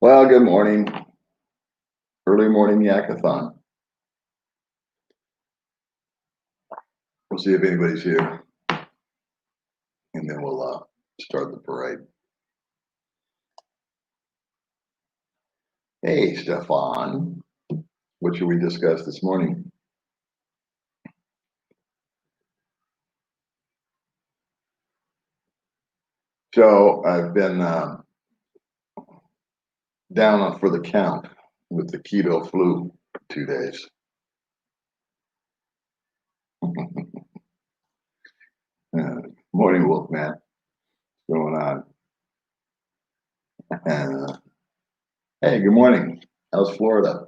Well, good morning. Early morning yakathon. We'll see if anybody's here, and then we'll start the parade. Hey, Stefan, what should we discuss this morning? So I've been down for the count with the keto flu for 2 days. Morning, Wolfman. What's going on? Hey, good morning. How's Florida?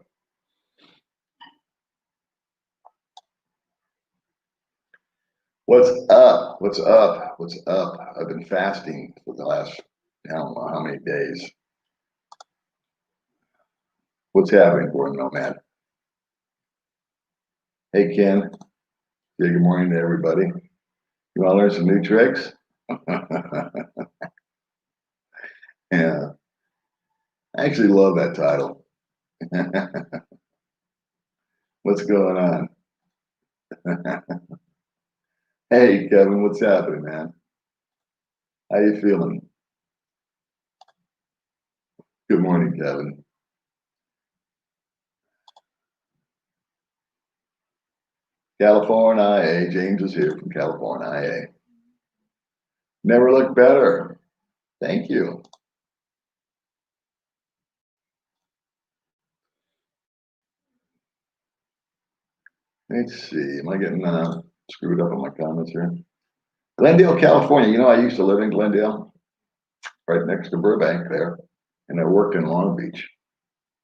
What's up? What's up? What's up? I've been fasting for the last, I don't know how many days. What's happening, Gordon Nomad? Hey, Ken. Say good morning to everybody. You want to learn some new tricks? Yeah, I actually love that title. What's going on? Hey, Kevin, what's happening, man? How you feeling? Good morning, Kevin. California, James is here from California. Never looked better. Thank you. Let's see. Am I getting screwed up on my comments here? Glendale, California. You know, I used to live in Glendale, right next to Burbank there, and I worked in Long Beach.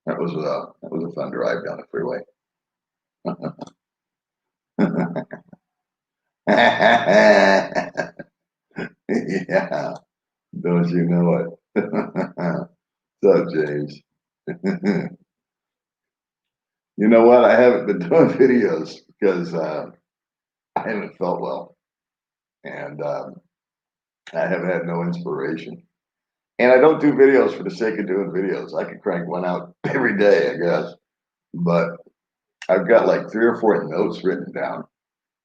That was a fun drive down the freeway. Yeah, don't you know it? What's up, James? You know what? I haven't been doing videos because I haven't felt well, and I have had no inspiration. And I don't do videos for the sake of doing videos. I could crank one out every day, I guess, but I've got like 3 or 4 notes written down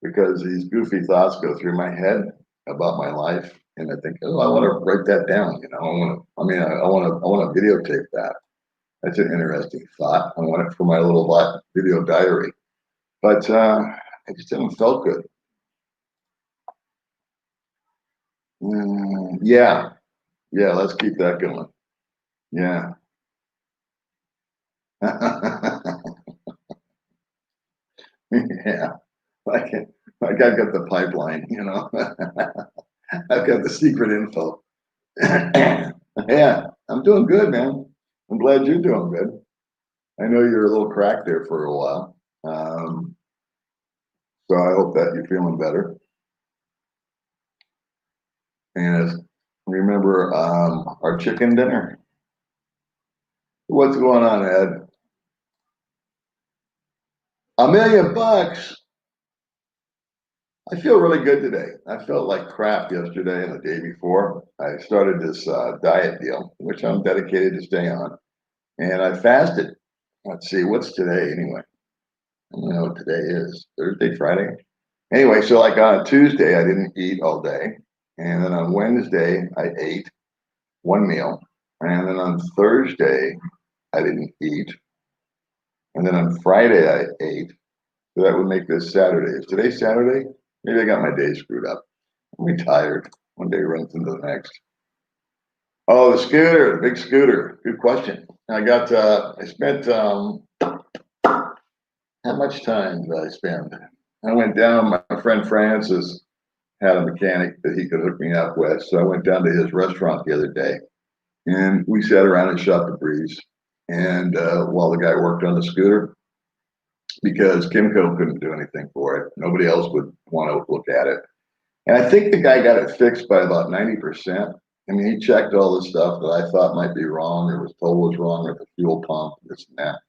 because these goofy thoughts go through my head about my life, and I think, oh, I want to write that down. You know, I want to videotape that. That's an interesting thought. I want it for my little video diary, but I just haven't felt good. Yeah, yeah. Let's keep that going. Yeah. Yeah. Like, like I've got the pipeline, you know. I've got the secret info. Yeah, I'm doing good, man. I'm glad you're doing good. I know you're a little cracked there for a while. So I hope that you're feeling better. And remember our chicken dinner. What's going on, Ed? $1 million. I feel really good today. I felt like crap yesterday and the day before. I started this diet deal, which I'm dedicated to stay on. And I fasted. Let's see, what's today anyway? I don't know what today is. Thursday, Friday? Anyway, so like on Tuesday, I didn't eat all day. And then on Wednesday, I ate 1 meal. And then on Thursday, I didn't eat. And then on Friday, I ate. So that would make this Saturday. Is today Saturday? Maybe I got my day screwed up. I'm retired. One day runs into the next. Oh, the scooter, the big scooter. Good question. I spent, how much time did I spend? I went down, my friend Francis had a mechanic that he could hook me up with. So I went down to his restaurant the other day and we sat around and shot the breeze. And while the guy worked on the scooter, because Kimco couldn't do anything for it, nobody else would want to look at it. And I think the guy got it fixed by about 90%. I mean, he checked all the stuff that I thought might be wrong or was told was wrong with the fuel pump, this and that.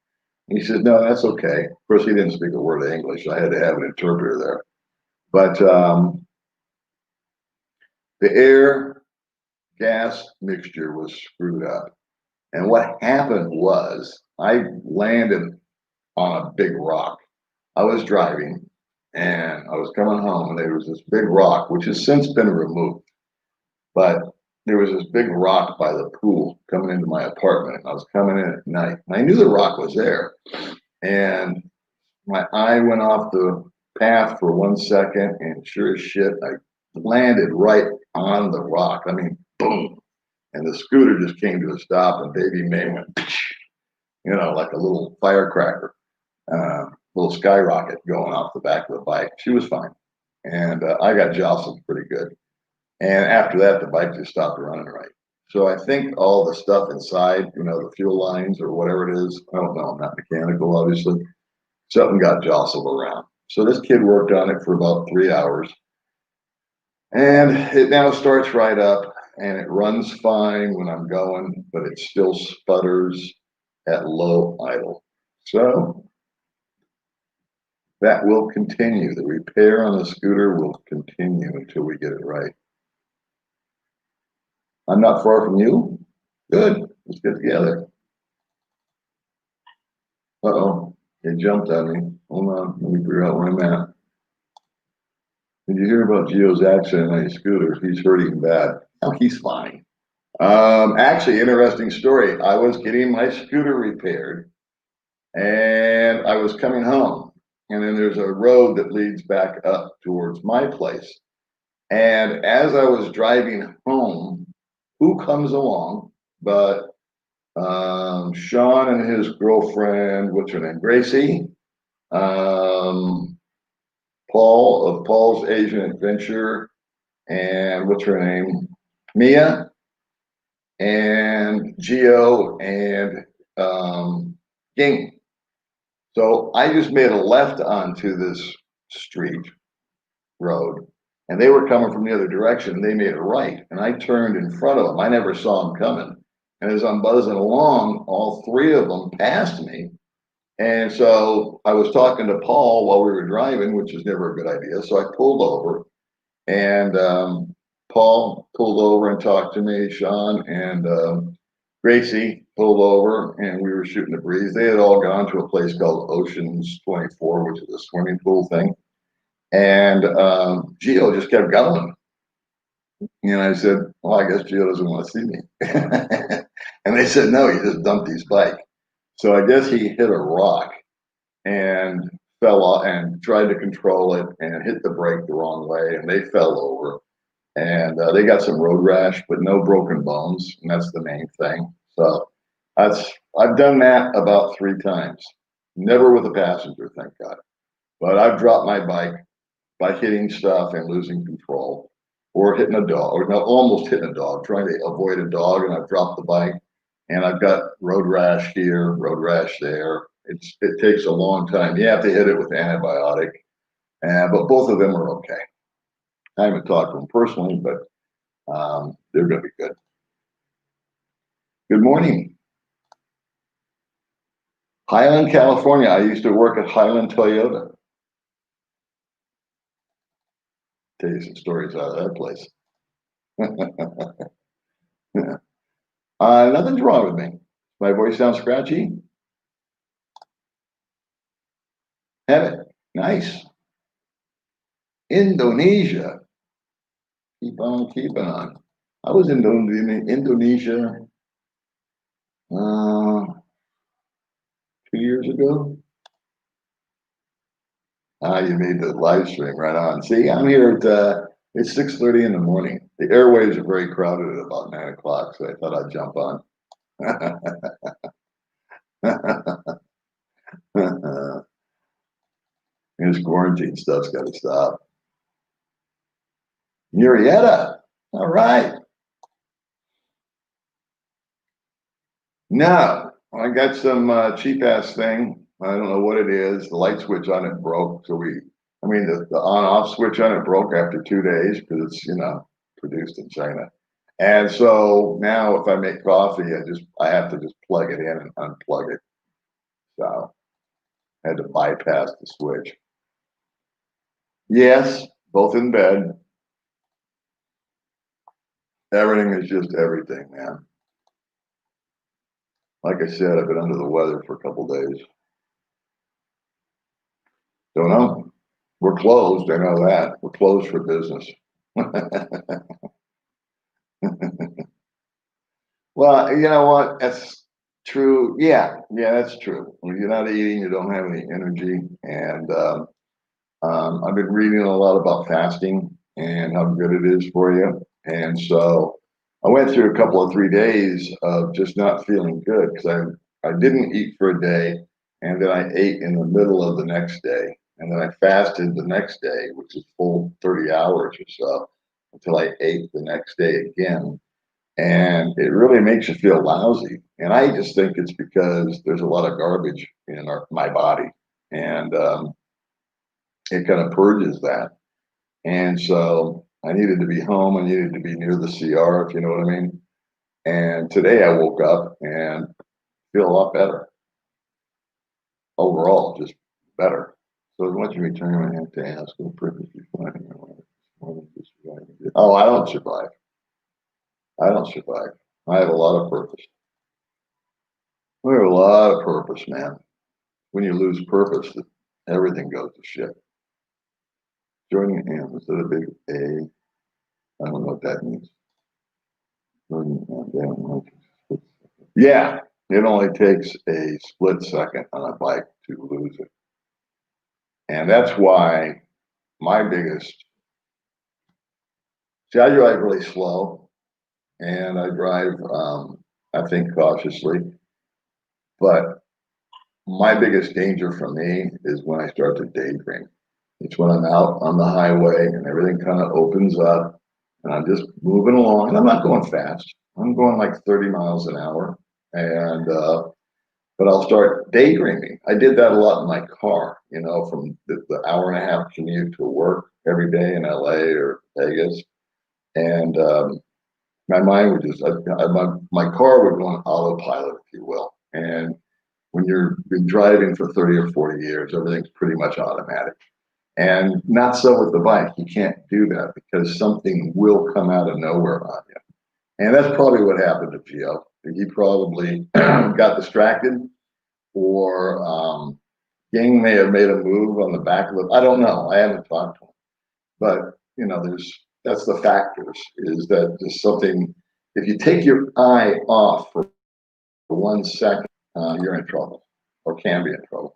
And he said, no, that's okay. Of course, he didn't speak a word of English. I had to have an interpreter there. But the air gas mixture was screwed up. And what happened was I landed on a big rock. I was driving and I was coming home, and there was this big rock, which has since been removed. But there was this big rock by the pool coming into my apartment. I was coming in at night, and I knew the rock was there. And my eye went off the path for 1 second, and sure as shit, I landed right on the rock. I mean, boom. And the scooter just came to a stop, and baby May went, like a little firecracker, little skyrocket going off the back of the bike. She was fine. And I got jostled pretty good. And after that, the bike just stopped running right. So I think all the stuff inside, the fuel lines or whatever it is, I don't know, I'm not mechanical, obviously, something got jostled around. So this kid worked on it for about 3 hours, and it now starts right up, and it runs fine when I'm going, but it still sputters at low idle. So that will continue. The repair on the scooter will continue until we get it right. I'm not far from you. Good. Let's get together. Uh-oh. It jumped at me. Hold on. Let me figure out where I'm at. Did you hear about Gio's accident on his scooter? He's hurting bad. Oh, he's fine. Actually, interesting story. I was getting my scooter repaired, and I was coming home. And then there's a road that leads back up towards my place. And as I was driving home, who comes along but Sean and his girlfriend, what's her name? Gracie, Paul of Paul's Asian Adventure, and what's her name? Mia, and Gio, and Ging. So I just made a left onto this street road, and they were coming from the other direction. They made a right, and I turned in front of them. I never saw them coming. And as I'm buzzing along, all three of them passed me. And so I was talking to Paul while we were driving, which is never a good idea. So I pulled over, and Paul pulled over and talked to me. Sean and Gracie pulled over, and we were shooting the breeze. They had all gone to a place called Oceans 24, which is a swimming pool thing. And Gio just kept going. And I said, well, I guess Gio doesn't want to see me. And they said, no, he just dumped his bike. So I guess he hit a rock and fell off and tried to control it and hit the brake the wrong way, and they fell over. And they got some road rash, but no broken bones, and that's the main thing. So I've done that about 3 times, never with a passenger, thank God. But I've dropped my bike by hitting stuff and losing control, or hitting a dog, or no, almost hitting a dog, trying to avoid a dog, and I've dropped the bike, and I've got road rash here, road rash there. It takes a long time. You have to hit it with antibiotic, but both of them are okay. I haven't talked to them personally, but they're going to be good. Good morning. Highland, California. I used to work at Highland Toyota. Tell you some stories out of that place. Nothing's wrong with me. My voice sounds scratchy. Have it. Nice. Indonesia. Keep on keeping on. I was in Indonesia 2 years ago. You made the live stream right on. See, I'm here at it's 6:30 in the morning. The airwaves are very crowded at about 9 o'clock, so I thought I'd jump on. This quarantine stuff's got to stop. Murrieta. All right. No, I got some cheap ass thing. I don't know what it is. The light switch on it broke. So the on off switch on it broke after 2 days because it's, produced in China. And so now if I make coffee, I have to just plug it in and unplug it. So I had to bypass the switch. Yes, both in bed. Everything is just everything, man. Like I said, I've been under the weather for a couple days. Don't know. We're closed. I know that. We're closed for business. Well, you know what? That's true. Yeah, yeah, that's true. When you're not eating, you don't have any energy. And I've been reading a lot about fasting and how good it is for you. And so I went through a couple of 3 days of just not feeling good because I didn't eat for a day, and then I ate in the middle of the next day, and then I fasted the next day, which is full 30 hours or so, until I ate the next day again. And it really makes you feel lousy. And I just think it's because there's a lot of garbage in my body, and it kind of purges that. And so I needed to be home. I needed to be near the CR, if you know what I mean. And today I woke up and feel a lot better overall, just better. So once you return, I have to ask what purpose you find in your life. Oh, I don't survive. I don't survive. I have a lot of purpose. We have a lot of purpose, man. When you lose purpose, everything goes to shit. Joining hands instead of big A. I don't know what that means. Yeah, it only takes a split second on a bike to lose it. And that's why my biggest, see, I drive really slow and I drive, I think cautiously, but my biggest danger for me is when I start to daydream. It's when I'm out on the highway and everything kind of opens up and I'm just moving along and I'm not going fast. I'm going like 30 miles an hour. And, but I'll start daydreaming. I did that a lot in my car, you know, from the hour and a half commute to work every day in LA or Vegas. And my mind would just, my car would go on autopilot, if you will. And when you've been driving for 30 or 40 years, everything's pretty much automatic. And not so with the bike. You can't do that because something will come out of nowhere on you. And that's probably what happened to Gio. He probably got distracted, or Gang may have made a move on the back of it. I don't know. I haven't talked to him. But, you know, that's the factors, is that there's something, if you take your eye off for 1 second, you're in trouble or can be in trouble.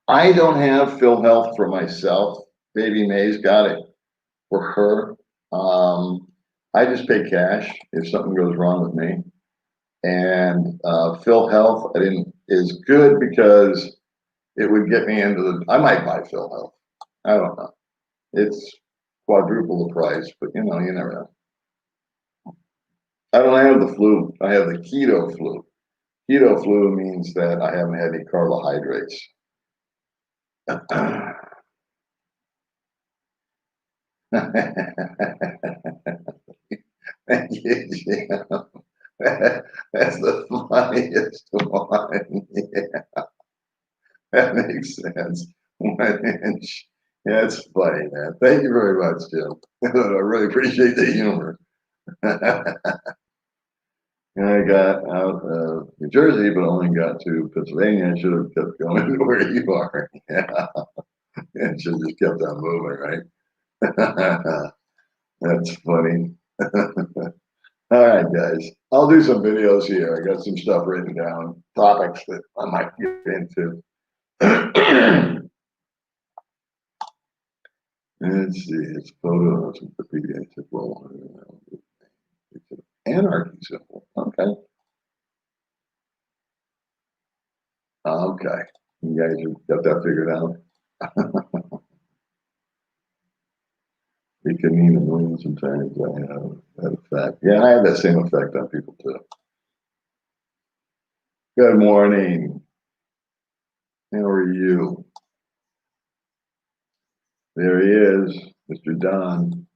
I don't have Phil Health for myself. Baby May's got it for her. I just pay cash if something goes wrong with me. And Phil Health, I didn't is good because it would get me into the. I might buy Phil Health. I don't know. It's quadruple the price, but you know, you never know. I don't have the flu. I have the keto flu. Keto flu means that I haven't had any carbohydrates. Thank you, Jim. That's the funniest one. Yeah, that makes sense. 1 inch. Yeah, it's funny, man. Thank you very much, Jim. I really appreciate the humor. And I got out of New Jersey, but only got to Pennsylvania. I should have kept going to where you are. Yeah, and should have just kept on moving, right? That's funny. All right, guys. I'll do some videos here. I got some stuff written down, topics that I might get into. Let's see. It's photos of the pediatric role. It's an anarchy symbol. Okay. Okay. You guys have got that figured out? It can mean a million sometimes. I have that effect. Yeah, I have that same effect on people too. Good morning. How are you? There he is, Mr. Don.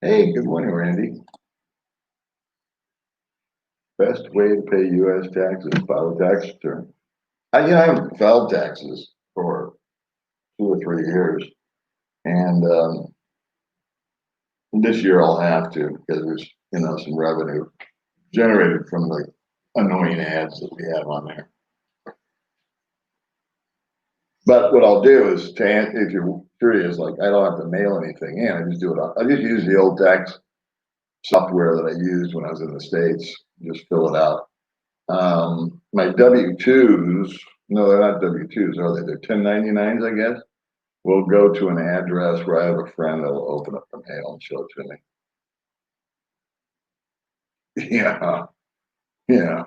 Hey, good morning, Randy. Best way to pay U.S. taxes, file a tax return. I haven't filed taxes for 2 or 3 years. And this year I'll have to because there's some revenue generated from the annoying ads that we have on there. But what I'll do is, if you're curious, like I don't have to mail anything in. I just do it. I just use the old tax software that I used when I was in the States. Just fill it out. My W-2s, no, they're not W-2s, are they? They're 1099s, I guess. Will go to an address where I have a friend that'll open up the mail and show it to me. Yeah, yeah.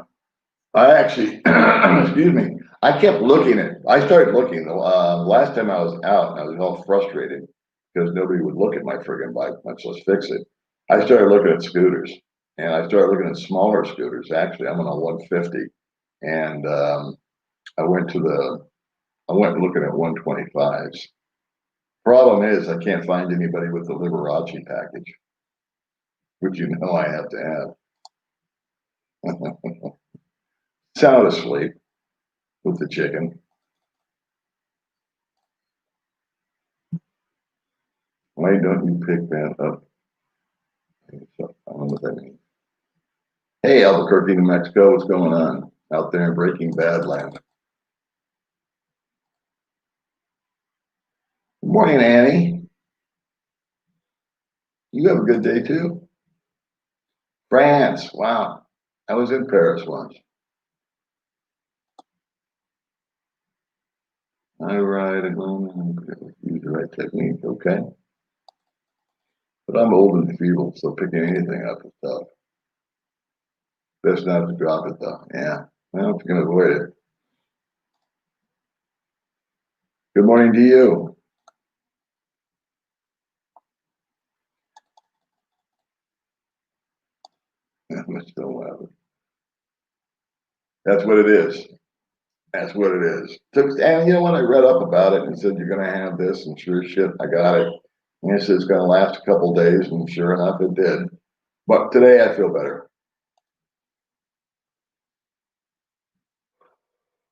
I actually, excuse me, I kept looking at, I started looking, last time I was out and I was all frustrated because nobody would look at my friggin' bike, much less fix it. I started looking at scooters and I started looking at smaller scooters. Actually, I'm on a 150 and I went to I went looking at 125s. Problem is I can't find anybody with the Liberace package, which I have to have. Sound asleep with the chicken. Why don't you pick that up? I don't know what that means. Hey, Albuquerque, New Mexico, what's going on out there in Breaking Bad land? Good morning, Annie. You have a good day too. France, wow. I was in Paris once. I ride at home and use the right technique, okay. But I'm old and feeble, so picking anything up is tough. Best not to drop it though. Yeah, well, if you can avoid it. Good morning to you. I'm still laughing. That's what it is. That's what it is. And you know what? I read up about it and it said you're going to have this, and sure as shit, I got it. And it said it's going to last a couple days, and sure enough, it did. But today I feel better.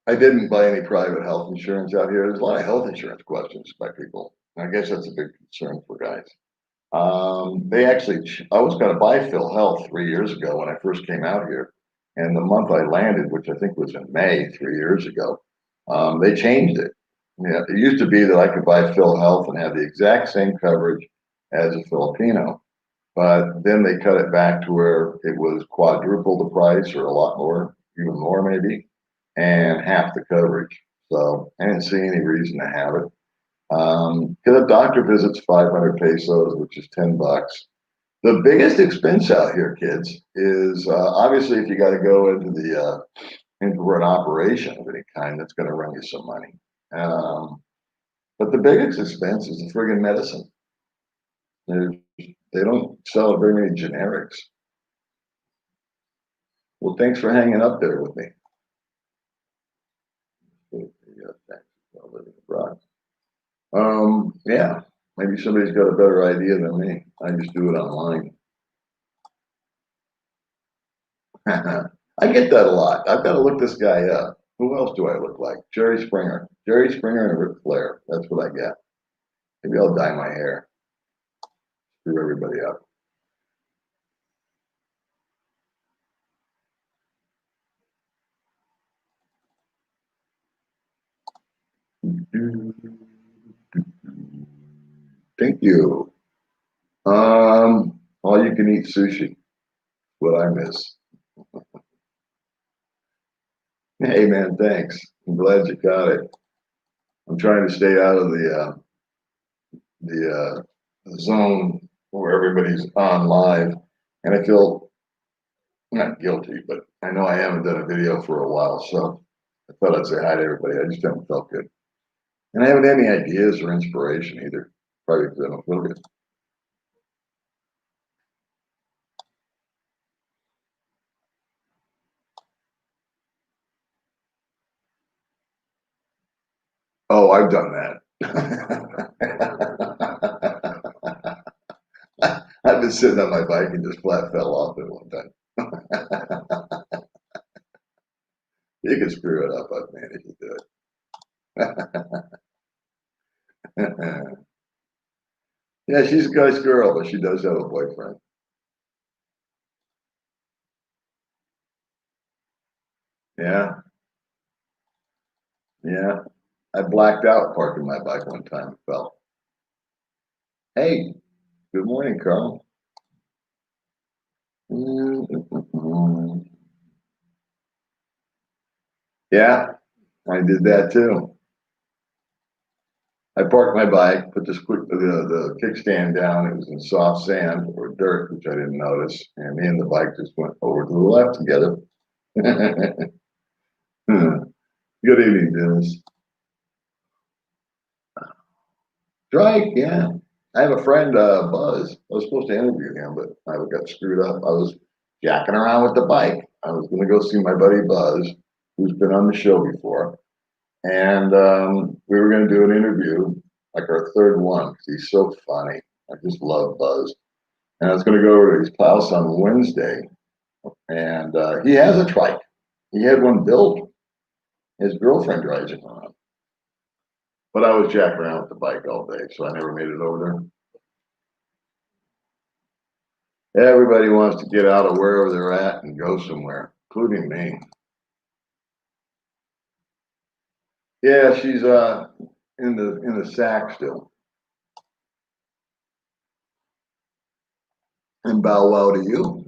I didn't buy any private health insurance out here. There's a lot of health insurance questions by people. I guess that's a big concern for guys. They actually, I was going to buy Phil Health 3 years ago when I first came out here. And the month I landed, which I think was in May 3 years ago, they changed it. Yeah, it used to be that I could buy Phil Health and have the exact same coverage as a Filipino, but then they cut it back to where it was quadruple the price or a lot more, even more maybe, and half the coverage. So I didn't see any reason to have it. Because a doctor visit's 500 pesos, which is $10. The biggest expense out here, kids, is obviously if you got to go into into an operation of any kind, that's going to run you some money. Um, but the biggest expense is the friggin' medicine. They don't sell very many generics. Well, thanks for hanging up there with me. Yeah, thanks. I'll live in the Bronx. Yeah, maybe somebody's got a better idea than me. I just do it online. I get that a lot. I've got to look this guy up. Who else do I look like? Jerry Springer. Jerry Springer and Ric Flair. That's what I get. Maybe I'll dye my hair. Screw everybody up. Thank you. All you can eat sushi. What I miss. Hey man, thanks. I'm glad you got it. I'm trying to stay out of the zone where everybody's on live, and I feel not guilty, but I know I haven't done a video for a while, so I thought I'd say hi to everybody. I just haven't felt good, and I haven't had any ideas or inspiration either. Probably because I don't feel good. Oh, I've done that. I've been sitting on my bike and just flat fell off it one time. You can screw it up. I've managed to do it. Yeah, she's a nice girl, but she does have a boyfriend. Yeah, yeah. I blacked out parking my bike one time. Fell. Hey, good morning, Carl. Yeah, I did that too. I parked my bike, put the kickstand down. It was in soft sand or dirt, which I didn't notice, and me and the bike just went over to the left together. Good evening, Dennis. Drake, yeah. I have a friend, Buzz. I was supposed to interview him, but I got screwed up. I was jacking around with the bike. I was going to go see my buddy Buzz, who's been on the show before, and we were going to do an interview, like our third one, because he's so funny. I just love Buzz. And I was going to go over to his house on Wednesday, and he has a trike. He had one built. His girlfriend drives it around. But I was jacking around with the bike all day, so I never made it over there. Everybody wants to get out of wherever they're at and go somewhere, including me. Yeah, she's in the sack still. And bow wow to you.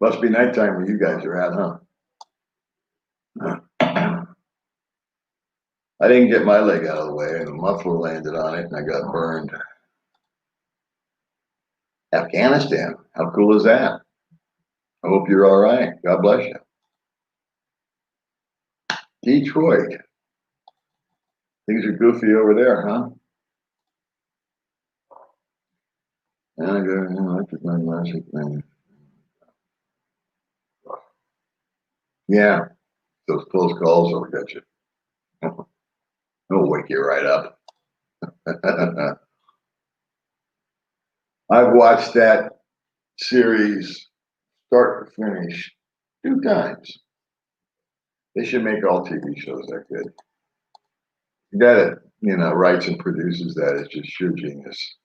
Must be nighttime where you guys are at, huh? I didn't get my leg out of the way, and the muffler landed on it, and I got burned. Afghanistan, how cool is that? I hope you're all right. God bless you. Detroit, things are goofy over there, huh? And I go, I took my music thing. Yeah, those close calls will get you. They'll wake you right up. I've watched that series start to finish 2 times. They should make all TV shows that good. The guy that writes and produces that is just sheer genius.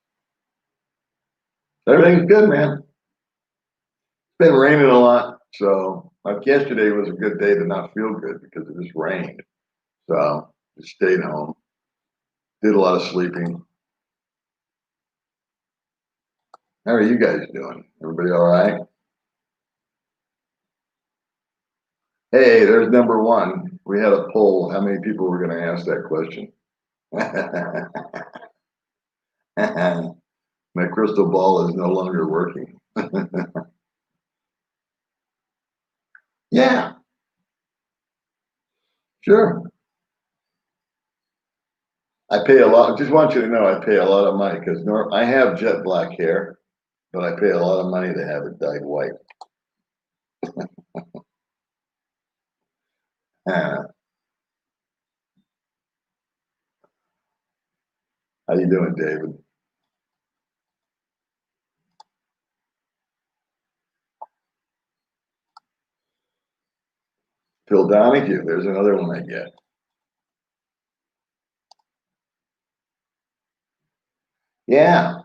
Everything's good, man. It's been raining a lot, so like yesterday was a good day to not feel good because it just rained. So just stayed home, did a lot of sleeping. How are you guys doing? Everybody all right? Hey, there's number one. We had a poll. How many people were going to ask that question? My crystal ball is no longer working. Yeah, sure. I pay a lot. Just want you to know I pay a lot of money because I have jet black hair, but I pay a lot of money to have it dyed white. How you doing, David? Phil Donahue. There's another one I get. Yeah,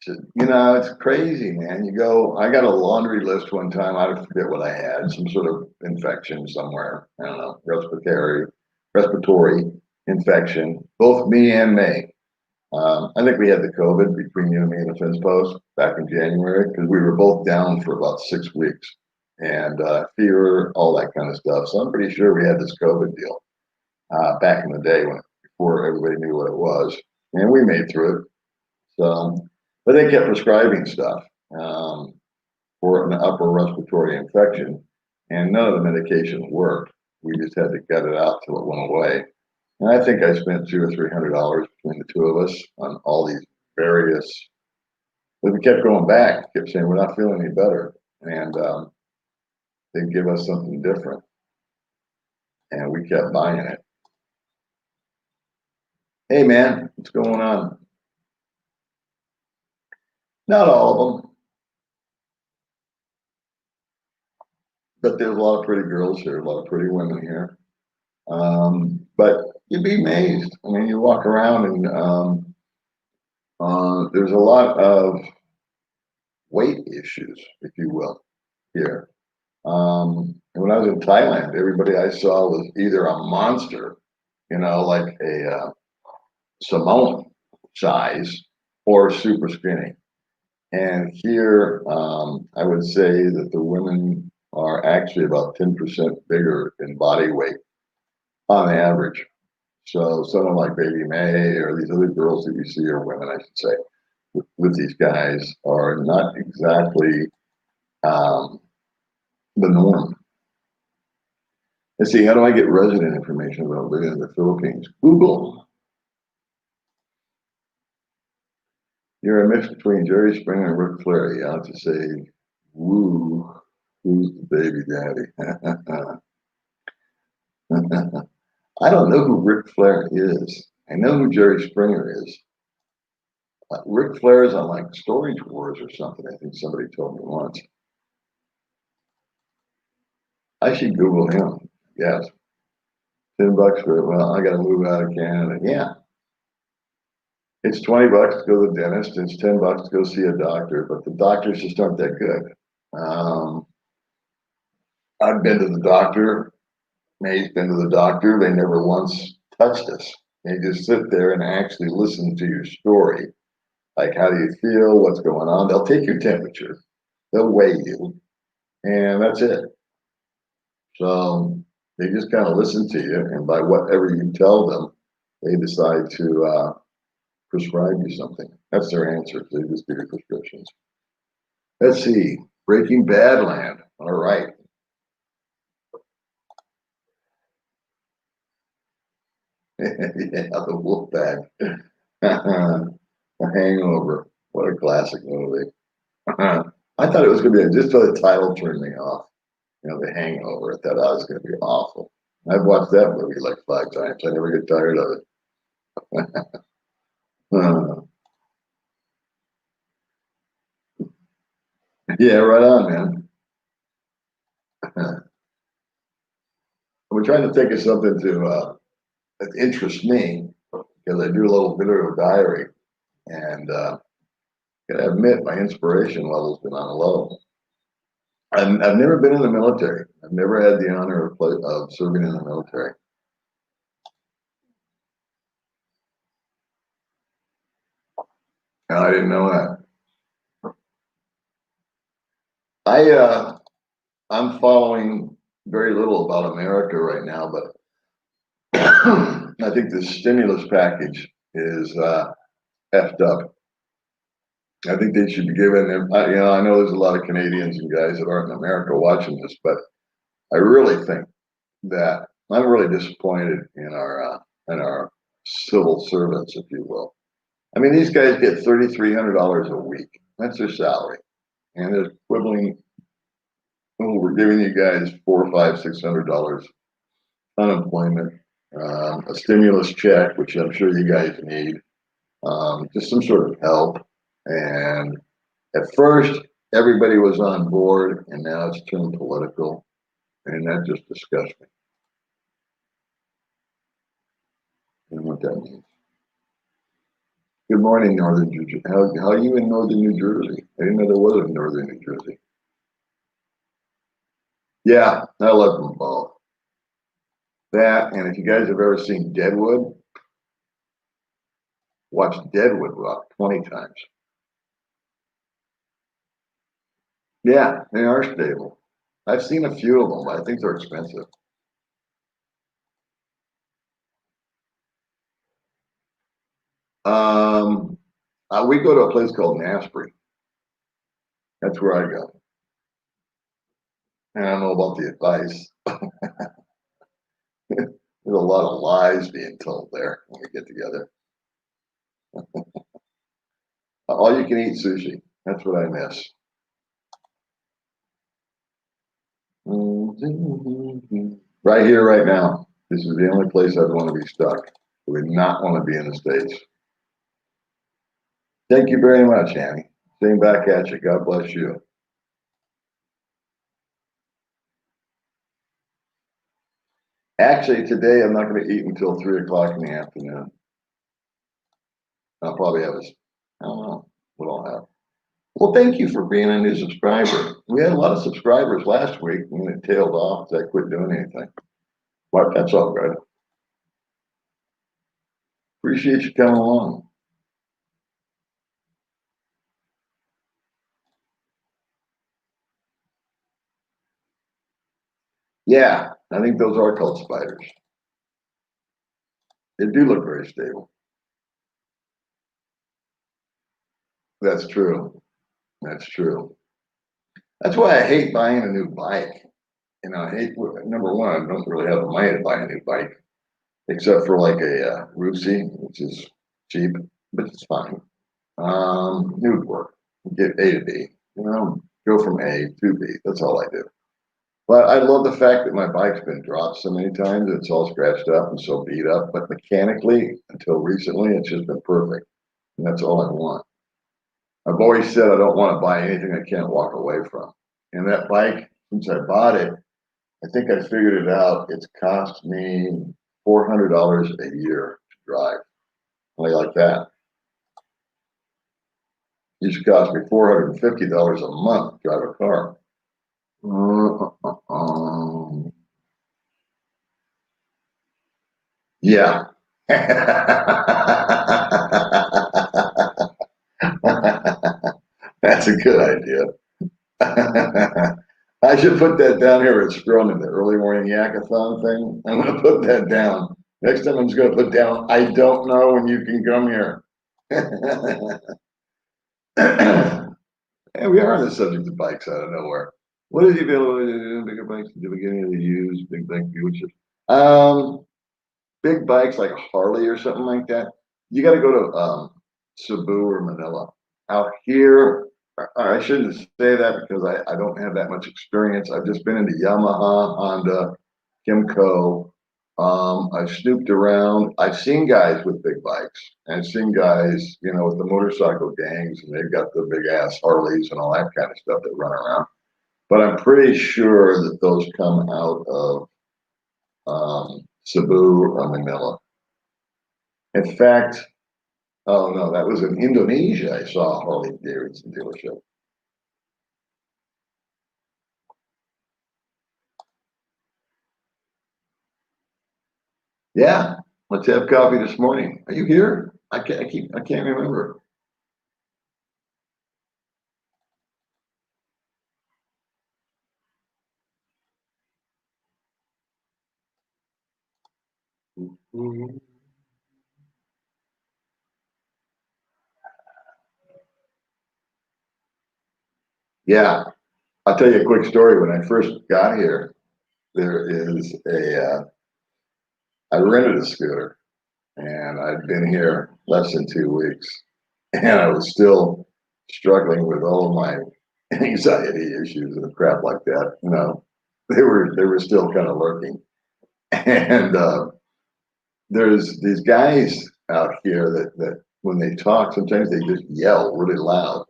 it's crazy, man. I got a laundry list one time. I forget what I had, some sort of infection somewhere. I don't know, respiratory infection, both me and May. I think we had the COVID between you and me and the fence post back in January because we were both down for about 6 weeks and fever, all that kind of stuff. So I'm pretty sure we had this COVID deal back in the day before everybody knew what it was, and we made through it. So, but they kept prescribing stuff um, for an upper respiratory infection, and none of the medications worked. We just had to get it out till it went away. And I think I spent $200 or $300 between the two of us on all these various. But we kept going back, kept saying we're not feeling any better, and they give us something different, and we kept buying it. Hey man, what's going on? Not all of them. but there's a lot of pretty girls here, a lot of pretty women here. But you'd be amazed. I mean, you walk around and there's a lot of weight issues, if you will, here. And when I was in Thailand, everybody I saw was either a monster, like a Samoan size, or super skinny. And here, I would say that the women are actually about 10% bigger in body weight on average. So someone like Baby May or these other girls that you see, or women, I should say, with these guys are not exactly um, the norm. Let's see, how do I get resident information about living in the Philippines? Google. You're a mix between Jerry Springer and Ric Flair. You have to say, woo, who's the baby daddy? I don't know who Ric Flair is. I know who Jerry Springer is. Ric Flair is on like Storage Wars or something. I think somebody told me once. I should Google him. Yes. $10 for, well, I got to move out of Canada. Yeah. It's $20 to go to the dentist. It's $10 to go see a doctor, but the doctors just aren't that good. I've been to the doctor. May's been to the doctor. They never once touched us. They just sit there and actually listen to your story. Like, how do you feel? What's going on? They'll take your temperature. They'll weigh you, and that's it. So they just kind of listen to you, and by whatever you tell them, they decide to prescribe you something. That's their answer. They just give you prescriptions. Let's see. Breaking Bad land. All right. Yeah, the wolf pack. The Hangover. What a classic movie. I thought it was going to be just the title turned me off. The Hangover. I thought I was going to be awful. I've watched that movie like 5 times. I never get tired of it. Yeah, right on, man. We're trying to think of something that interests me because I do a little bit of a diary, and gotta admit my inspiration level's been on a low. I've never been in the military. I've never had the honor of serving in the military. And I didn't know that. I'm following very little about America right now, but I think the stimulus package is effed up. I think they should be giving them. I know there's a lot of Canadians and guys that aren't in America watching this, but I really think that I'm really disappointed in our civil servants, if you will. I mean, these guys get $3,300 a week. That's their salary, and they're quibbling. Oh, we're giving you guys $400, $500, $600 unemployment, a stimulus check, which I'm sure you guys need, just some sort of help. And at first, everybody was on board, and now it's turned political, and that just disgusts me. I don't know what that means. Good morning, Northern New Jersey. How are you in Northern New Jersey? I didn't know there was a Northern New Jersey. Yeah, I love them both. That, and if you guys have ever seen Deadwood, watch Deadwood about 20 times. Yeah, they are stable. I've seen a few of them, but I think they're expensive. Um, we go to a place called Nasbury. That's where I go. And I don't know about the advice. There's a lot of lies being told there when we get together. All you can eat sushi. That's what I miss. Right here, right now. This is the only place I'd want to be stuck. I would not want to be in the States. Thank you very much, Annie. Same back at you. God bless you. Actually, today I'm not going to eat until 3 o'clock in the afternoon. I'll probably have I don't know what I'll have. Well, thank you for being a new subscriber. We had a lot of subscribers last week and it tailed off because I quit doing anything. But that's all good. Appreciate you coming along. Yeah, I think those are called spiders. They do look very stable. That's true. That's true. That's why I hate buying a new bike. I hate, number one, I don't really have the money to buy a new bike, except for like a Rusi, which is cheap, but it's fine. It would work. Get A to B, go from A to B. That's all I do. But I love the fact that my bike's been dropped so many times. It's all scratched up and so beat up. But mechanically, until recently, it's just been perfect. And that's all I want. I've always said I don't want to buy anything I can't walk away from. And that bike, since I bought it, I think I figured it out. It's cost me $400 a year to drive. Only like that. It used to cost me $450 a month to drive a car. Yeah. That's a good idea. I should put that down here at Scrum in the early morning yakathon thing. I'm going to put that down. Next time I'm just going to put down, I don't know when you can come here. And we are on the subject of bikes out of nowhere. What is the availability of bigger bikes at the beginning of the use? Big bike dealerships. Big bikes like a Harley or something like that. You got to go to Cebu or Manila. Out here, I shouldn't say that because I don't have that much experience. I've just been into Yamaha, Honda, Kimco. I've snooped around. I've seen guys with big bikes and I've seen guys, with the motorcycle gangs and they've got the big ass Harleys and all that kind of stuff that run around. But I'm pretty sure that those come out of Cebu or Manila. In fact, oh no, that was in Indonesia. I saw a Harley Davidson dealership. Yeah, let's have coffee this morning. Are you here? I can't remember. Yeah, I'll tell you a quick story. When I first got here, there is I rented a scooter and I'd been here less than 2 weeks and I was still struggling with all of my anxiety issues and crap like that. They were still kind of lurking. And there's these guys out here that when they talk, sometimes they just yell really loud.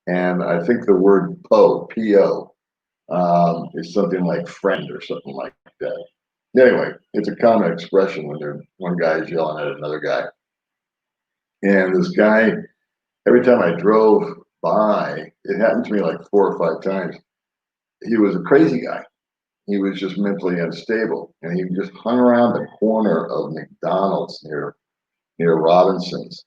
And I think the word P-O, is something like friend or something like that. Anyway, it's a common expression when one guy is yelling at another guy. And this guy, every time I drove by, it happened to me like 4 or 5 times. He was a crazy guy. He was just mentally unstable, and he just hung around the corner of McDonald's near Robinson's,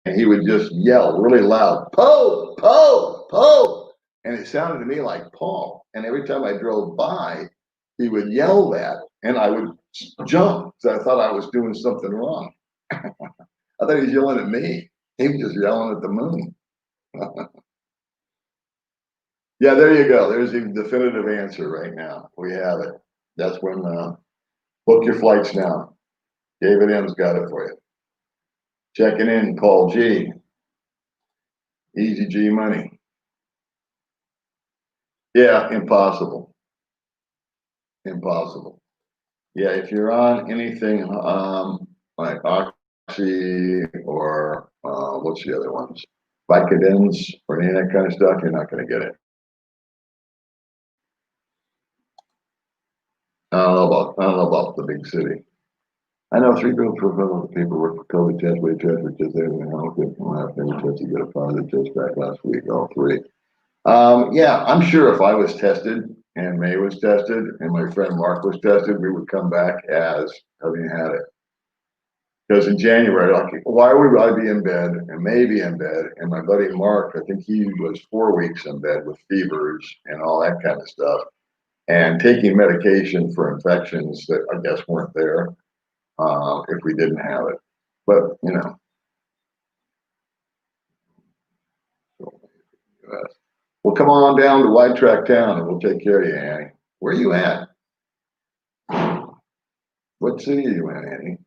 and he would just yell really loud, "Poe, Poe, Poe," and it sounded to me like Paul. And every time I drove by, he would yell that, and I would jump because I thought I was doing something wrong. I thought he was yelling at me. He was just yelling at the moon. Yeah, there you go. There's the definitive answer right now. We have it. That's when book your flights now. David M's got it for you. Checking in, Paul G. Easy G money. Yeah, impossible. Impossible. Yeah, if you're on anything like Oxy or what's the other ones? Vicodins or any of that kind of stuff, you're not going to get it. I don't know about the big city. I know 3 people fulfill the paperwork for COVID test, weight test, which is everything. I'll get one after every test. You get a positive test back last week, all 3. Yeah, I'm sure if I was tested and May was tested and my friend Mark was tested, we would come back as having had it. Because in January, like, why would I be in bed and May be in bed? And my buddy Mark, I think he was 4 weeks in bed with fevers and all that kind of stuff, and taking medication for infections that I guess weren't there if we didn't have it. But you know, well, come on down to White Track Town and we'll take care of you, Annie. Where are you at? What city are you in, Annie?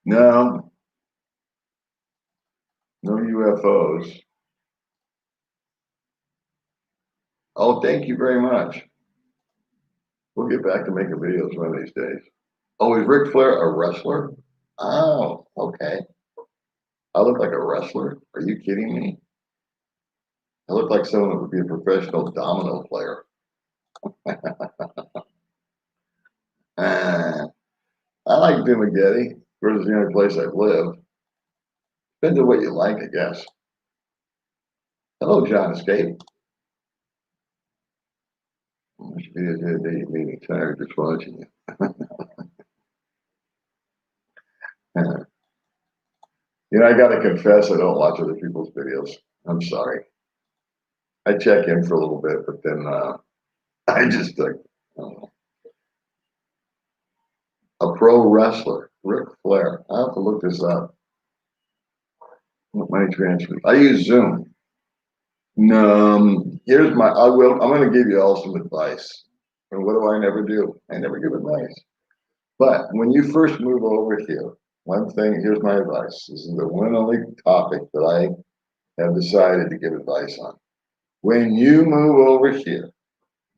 No, no UFOs. Oh, thank you very much. We'll get back to making videos one of these days. Oh, is Ric Flair a wrestler? Oh, okay. I look like a wrestler. Are you kidding me? I look like someone that would be a professional domino player. I like Dumageddon. Of course, it's the only place I've lived. Depends on what you like, I guess. Hello, John Escape. This video the other day, you made me tired just watching you. You know, I got to confess, I don't watch other people's videos. I'm sorry. I check in for a little bit, but then I just like a pro wrestler, Ric Flair. I have to look this up. What money transfer? I use Zoom. No, here's my. I will. I'm going to give you all some advice. And what do I never do? I never give advice. But when you first move over here, one thing. Here's my advice. This is the one and only topic that I have decided to give advice on. When you move over here,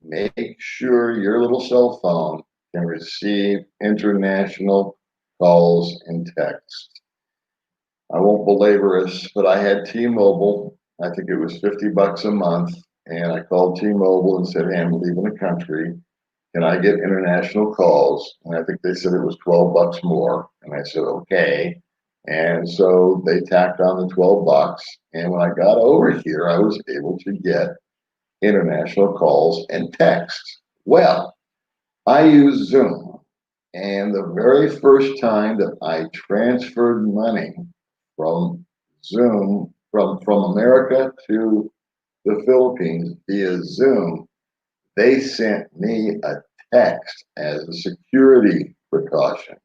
make sure your little cell phone can receive international calls and texts. I won't belabor us, but I had T-Mobile. I think it was $50 a month. And I called T-Mobile and said, hey, I'm leaving the country. Can I get international calls? And I think they said it was $12 more. And I said, okay. And so they tacked on the $12. And when I got over here, I was able to get international calls and texts. Well, I use Zoom. And the very first time that I transferred money from Zoom, from America to the Philippines via Zoom, they sent me a text as a security precaution.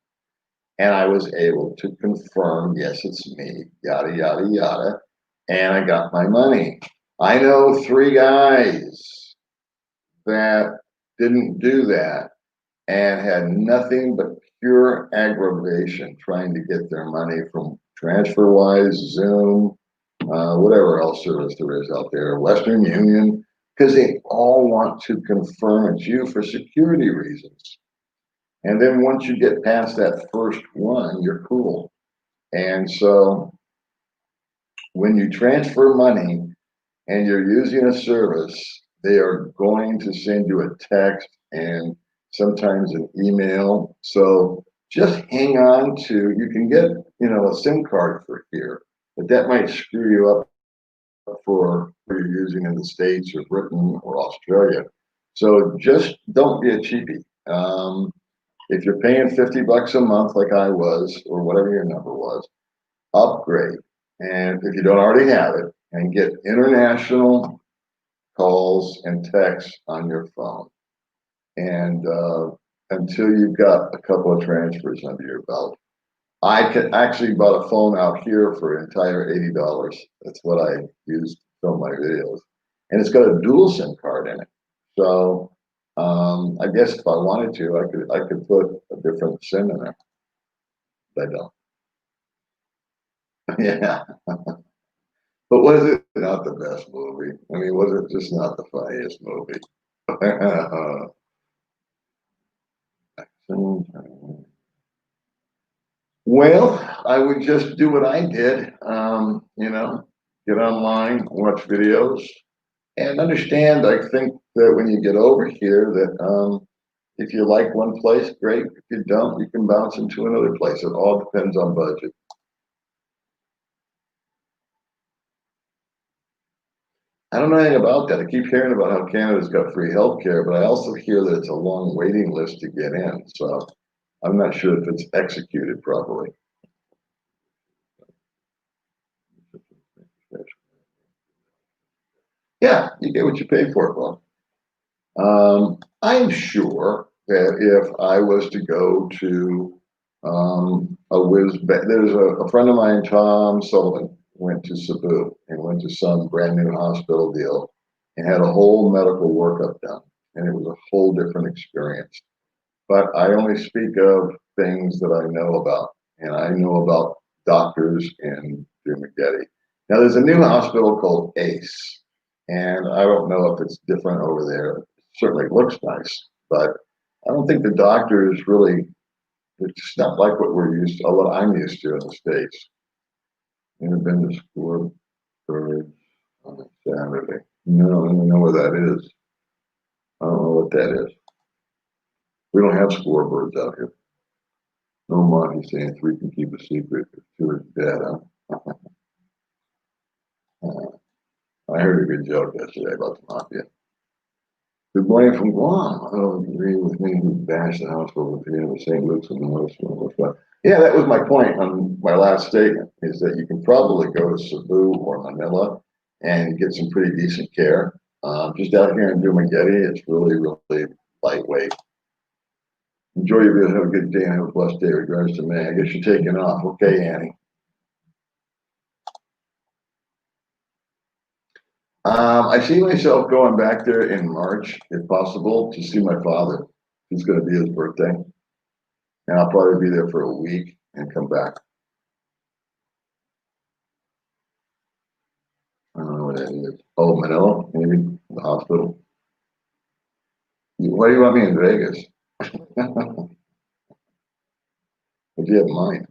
And I was able to confirm, yes, it's me, yada, yada, yada. And I got my money. I know 3 guys that didn't do that and had nothing but pure aggravation trying to get their money from TransferWise, Zoom, whatever else service there is out there, Western Union, because they all want to confirm it's you for security reasons. And then once you get past that first one, you're cool. And so when you transfer money and you're using a service, they are going to send you a text and sometimes an email. So just hang on to, you can get, a SIM card for here, but that might screw you up for what you're using in the States or Britain or Australia. So just don't be a cheapie. If you're paying $50 a month like I was, or whatever your number was, upgrade. And if you don't already have it, and get international calls and texts on your phone. And until you've got a couple of transfers under your belt. I could actually bought a phone out here for an entire $80. That's what I used to film my videos. And it's got a dual SIM card in it. So I guess if I wanted to, I could put a different SIM in there. But I don't. Yeah. But was it not the best movie? I mean, was it just not the funniest movie? Well, I would just do what I did, get online, watch videos, And understand, I think that when you get over here, that if you like one place, great. If you don't, you can bounce into another place. It all depends on budget. I don't know anything about that. I keep hearing about how Canada's got free healthcare, but I also hear that it's a long waiting list to get in. So I'm not sure if it's executed properly. Yeah, you get what you pay for, Bob. I'm sure that if I was to go to there's a friend of mine, Tom Sullivan, went to Cebu and went to some brand new hospital deal and had a whole medical workup done. And it was a whole different experience. But I only speak of things that I know about. And I know about doctors in Dumagetti. Now, there's a new hospital called ACE. And I don't know if it's different over there. It certainly looks nice. But I don't think the doctors really, it's not like what we're used to, what I'm used to in the States. You ever been to Score Birds on a Saturday? No, I don't know where that is. I don't know what that is. We don't have score birds out here. No Monty saying three can keep a secret if two is dead, huh? I heard a good joke yesterday about the mafia. Good morning from Guam. I don't agree with me who bashed the hospital with the St. Luke's and the most. Yeah, that was my point on my last statement, is that you can probably go to Cebu or Manila and get some pretty decent care. Just out here in Dumaguete, it's really, really lightweight. Enjoy your visit. Have a good day and have a blessed day. Regards to me. I guess you're taking off. Okay, Annie. I see myself going back there in March, if possible, to see my father. It's going to be his birthday. And I'll probably be there for a week and come back. I don't know where that is. Oh, Manila, maybe the hospital. Why do you want me in Vegas? What do you have in mind?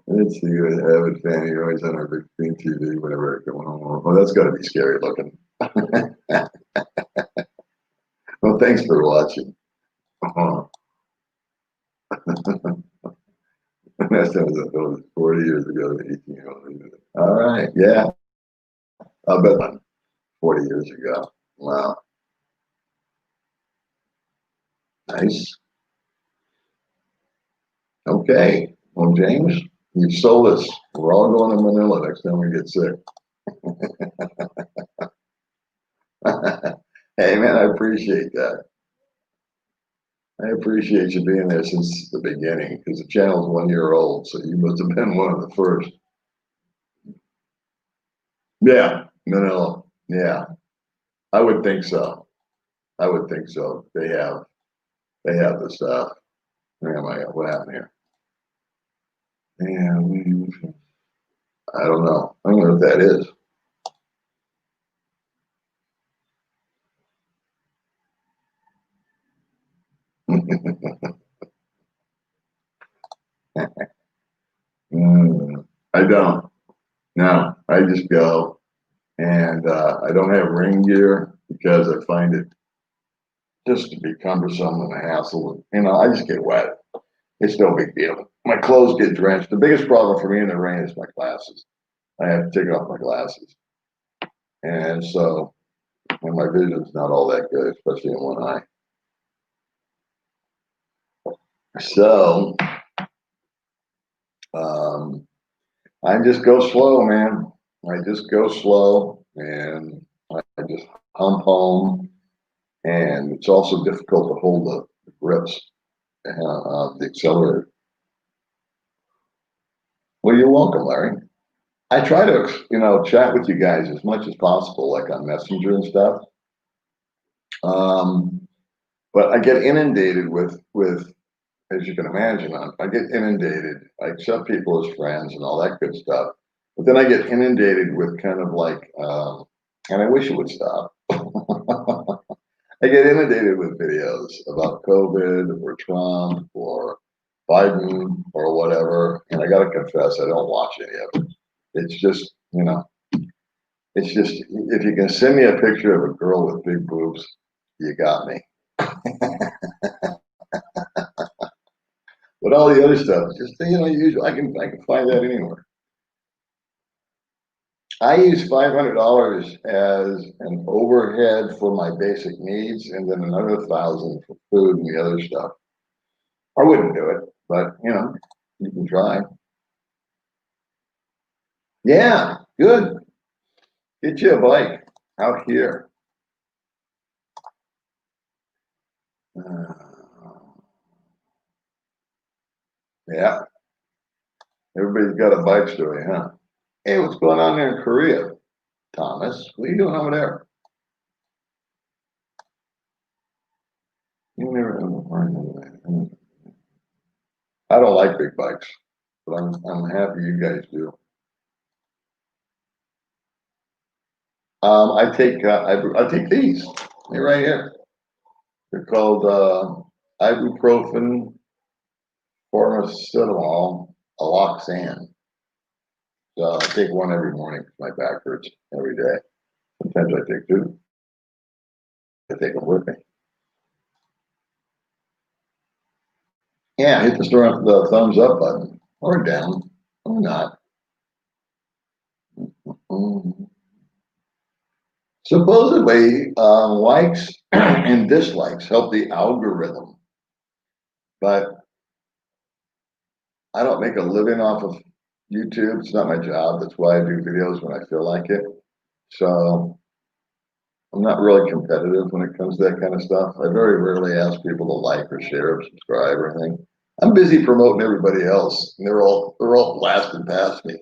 Let's see, you avid fan. You're always on our big screen TV, whatever going on. Oh, that's got to be scary looking. Well, thanks for watching. Last time was 40 years ago, 18. All right, yeah, I bet 40 years ago. Wow, nice. Okay, well, James, you've sold us. We're all going to Manila next time we get sick. Hey, man, I appreciate that. I appreciate you being there since the beginning because the channel's 1 year old, so you must have been one of the first. Yeah, Manila. Yeah, I would think so. I would think so. They have the stuff. Where am I at? What happened here? Yeah, I don't know. I don't know what that is. I don't. No, I just go and I don't have ring gear because I find it just to be cumbersome and a hassle. I just get wet. It's no big deal. My clothes get drenched. The biggest problem for me in the rain is my glasses. I have to take off my glasses. And so, and my vision's not all that good, especially in one eye. So, um, I just go slow, man. I just go slow and I just hump home. And it's also difficult to hold the grips of the accelerator. Well, you're welcome, Larry. I try to, chat with you guys as much as possible, like on Messenger and stuff. Um, but I get inundated with, as you can imagine, I get inundated. I accept people as friends and all that good stuff. But then I get inundated with kind of like, and I wish it would stop. I get inundated with videos about COVID or Trump or Biden or whatever. And I got to confess, I don't watch any of it. It's just, It's just, if you can send me a picture of a girl with big boobs, you got me. But all the other stuff, just, usually I can find that anywhere. I use $500 as an overhead for my basic needs, and then another 1,000 for food and the other stuff. I wouldn't do it, but you can try. Yeah, good. Get you a bike out here. Yeah, everybody's got a bike story, huh? Hey, what's going on there in Korea, Thomas? What are you doing over there? You never. I don't like big bikes, but I'm happy you guys do. I take these. They're right here. They're called ibuprofen, paracetamol, aloxan. So I take one every morning because my back hurts every day. Sometimes I take two. I take them with me. Yeah, hit the thumbs up button or down or not. Mm. Supposedly, likes and dislikes help the algorithm, but I don't make a living off of YouTube. It's not my job. That's why I do videos when I feel like it. So I'm not really competitive when it comes to that kind of stuff. I very rarely ask people to like or share or subscribe or anything. I'm busy promoting everybody else, and they're all blasting past me.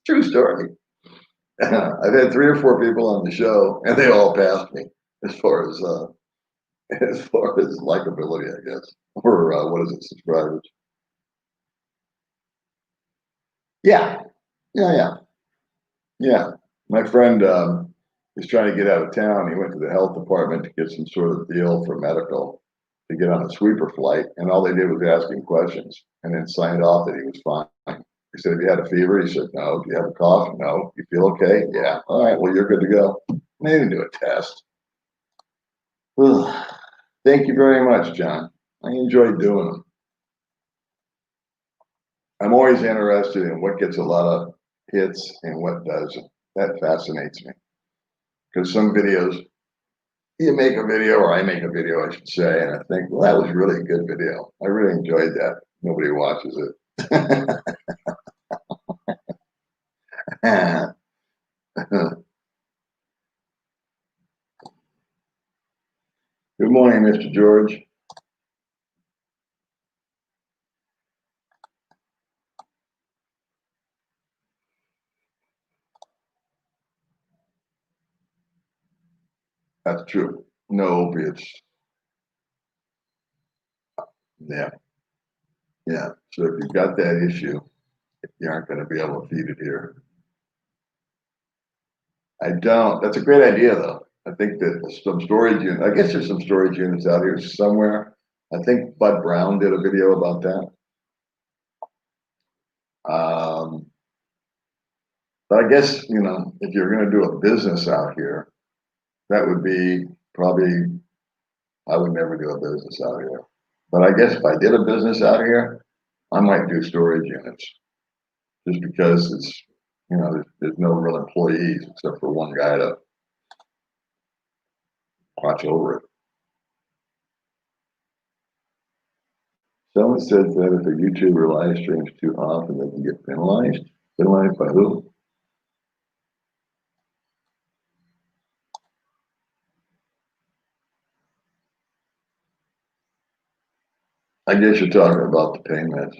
True story. I've had 3 or 4 people on the show, and they all passed me as far as likability, I guess, or what is it, subscribers? Yeah, yeah. Yeah, my friend is trying to get out of town. He went to the health department to get some sort of deal for medical to get on a sweeper flight, and all they did was ask him questions, and then signed off that he was fine. He said, "Have you had a fever?" He said, "No." "Do you have a cough?" "No." "You feel okay?" "Yeah." "All right, well, you're good to go." And they didn't do a test. Ugh. Thank you very much, John. I enjoy doing them. I'm always interested in what gets a lot of hits and what doesn't. That fascinates me because some videos you make a video, or I make a video, I should say, and I think, well, that was really a good video. I really enjoyed that. Nobody watches it. Good morning, Mr. George. That's true. No opiates. Yeah, yeah. So if you've got that issue, you aren't going to be able to feed it here. I don't. That's a great idea, though. I think that some storage unit. I guess there's some storage units out here somewhere. I think Bud Brown did a video about that. Um, but I guess if you're going to do a business out here, that would be probably. I would never do a business out here. But I guess if I did a business out here, I might do storage units, just because there's no real employees except for one guy to watch over it. Someone says that if a YouTuber live streams too often, they can get penalized. Penalized by who? I guess you're talking about the payments.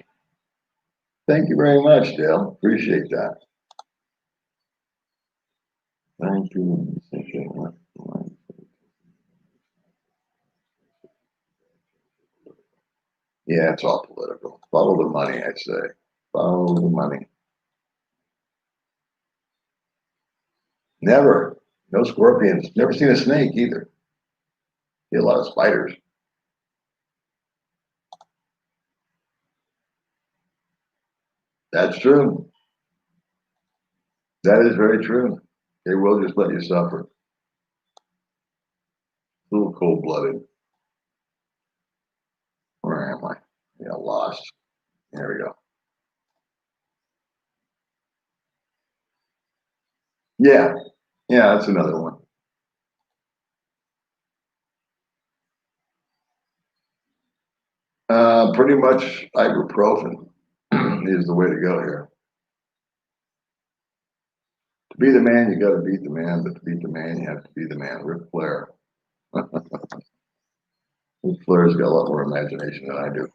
Thank you very much, Dale. Appreciate that. Thank you. Yeah, it's all political. Follow the money, I say. Follow the money. Never. No scorpions. Never seen a snake either. See a lot of spiders. That's true. That is very true. They will just let you suffer. A little cold-blooded. Where am I? Yeah, lost. There we go. Yeah, yeah, that's another one. Pretty much ibuprofen is the way to go here. To be the man, you got to beat the man, but to beat the man, you have to be the man. Ric Flair. Ric Flair's got a lot more imagination than I do.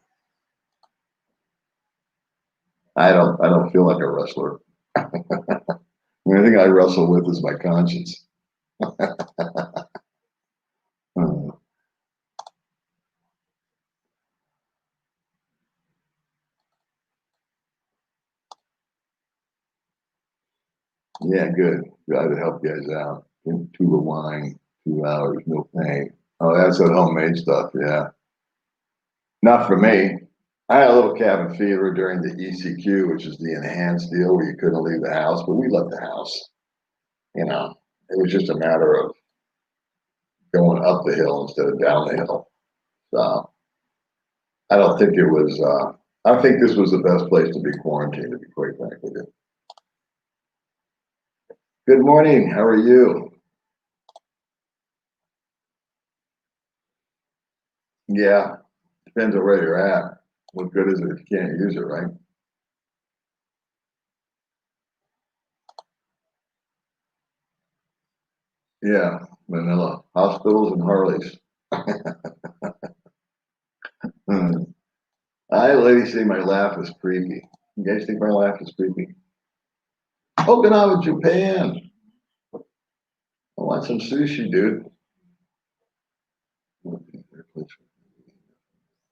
I don't feel like a wrestler. The only thing I wrestle with is my conscience. Uh, yeah, good. Glad to help you guys out. Two of wine, 2 hours, no pain. Oh, that's that homemade stuff. Yeah, not for me. I had a little cabin fever during the ECQ, which is the enhanced deal where you couldn't leave the house, but we left the house. You know, it was just a matter of going up the hill instead of down the hill. So I don't think it was. I think this was the best place to be quarantined, to be quite frank with you. Good morning. How are you? Yeah, depends on where you're at. What good is it if you can't use it, right? Yeah, Manila hospitals and Harleys. Hmm. I ladies say my laugh is creepy. You guys think my laugh is creepy? Okinawa, Japan. I want some sushi, dude.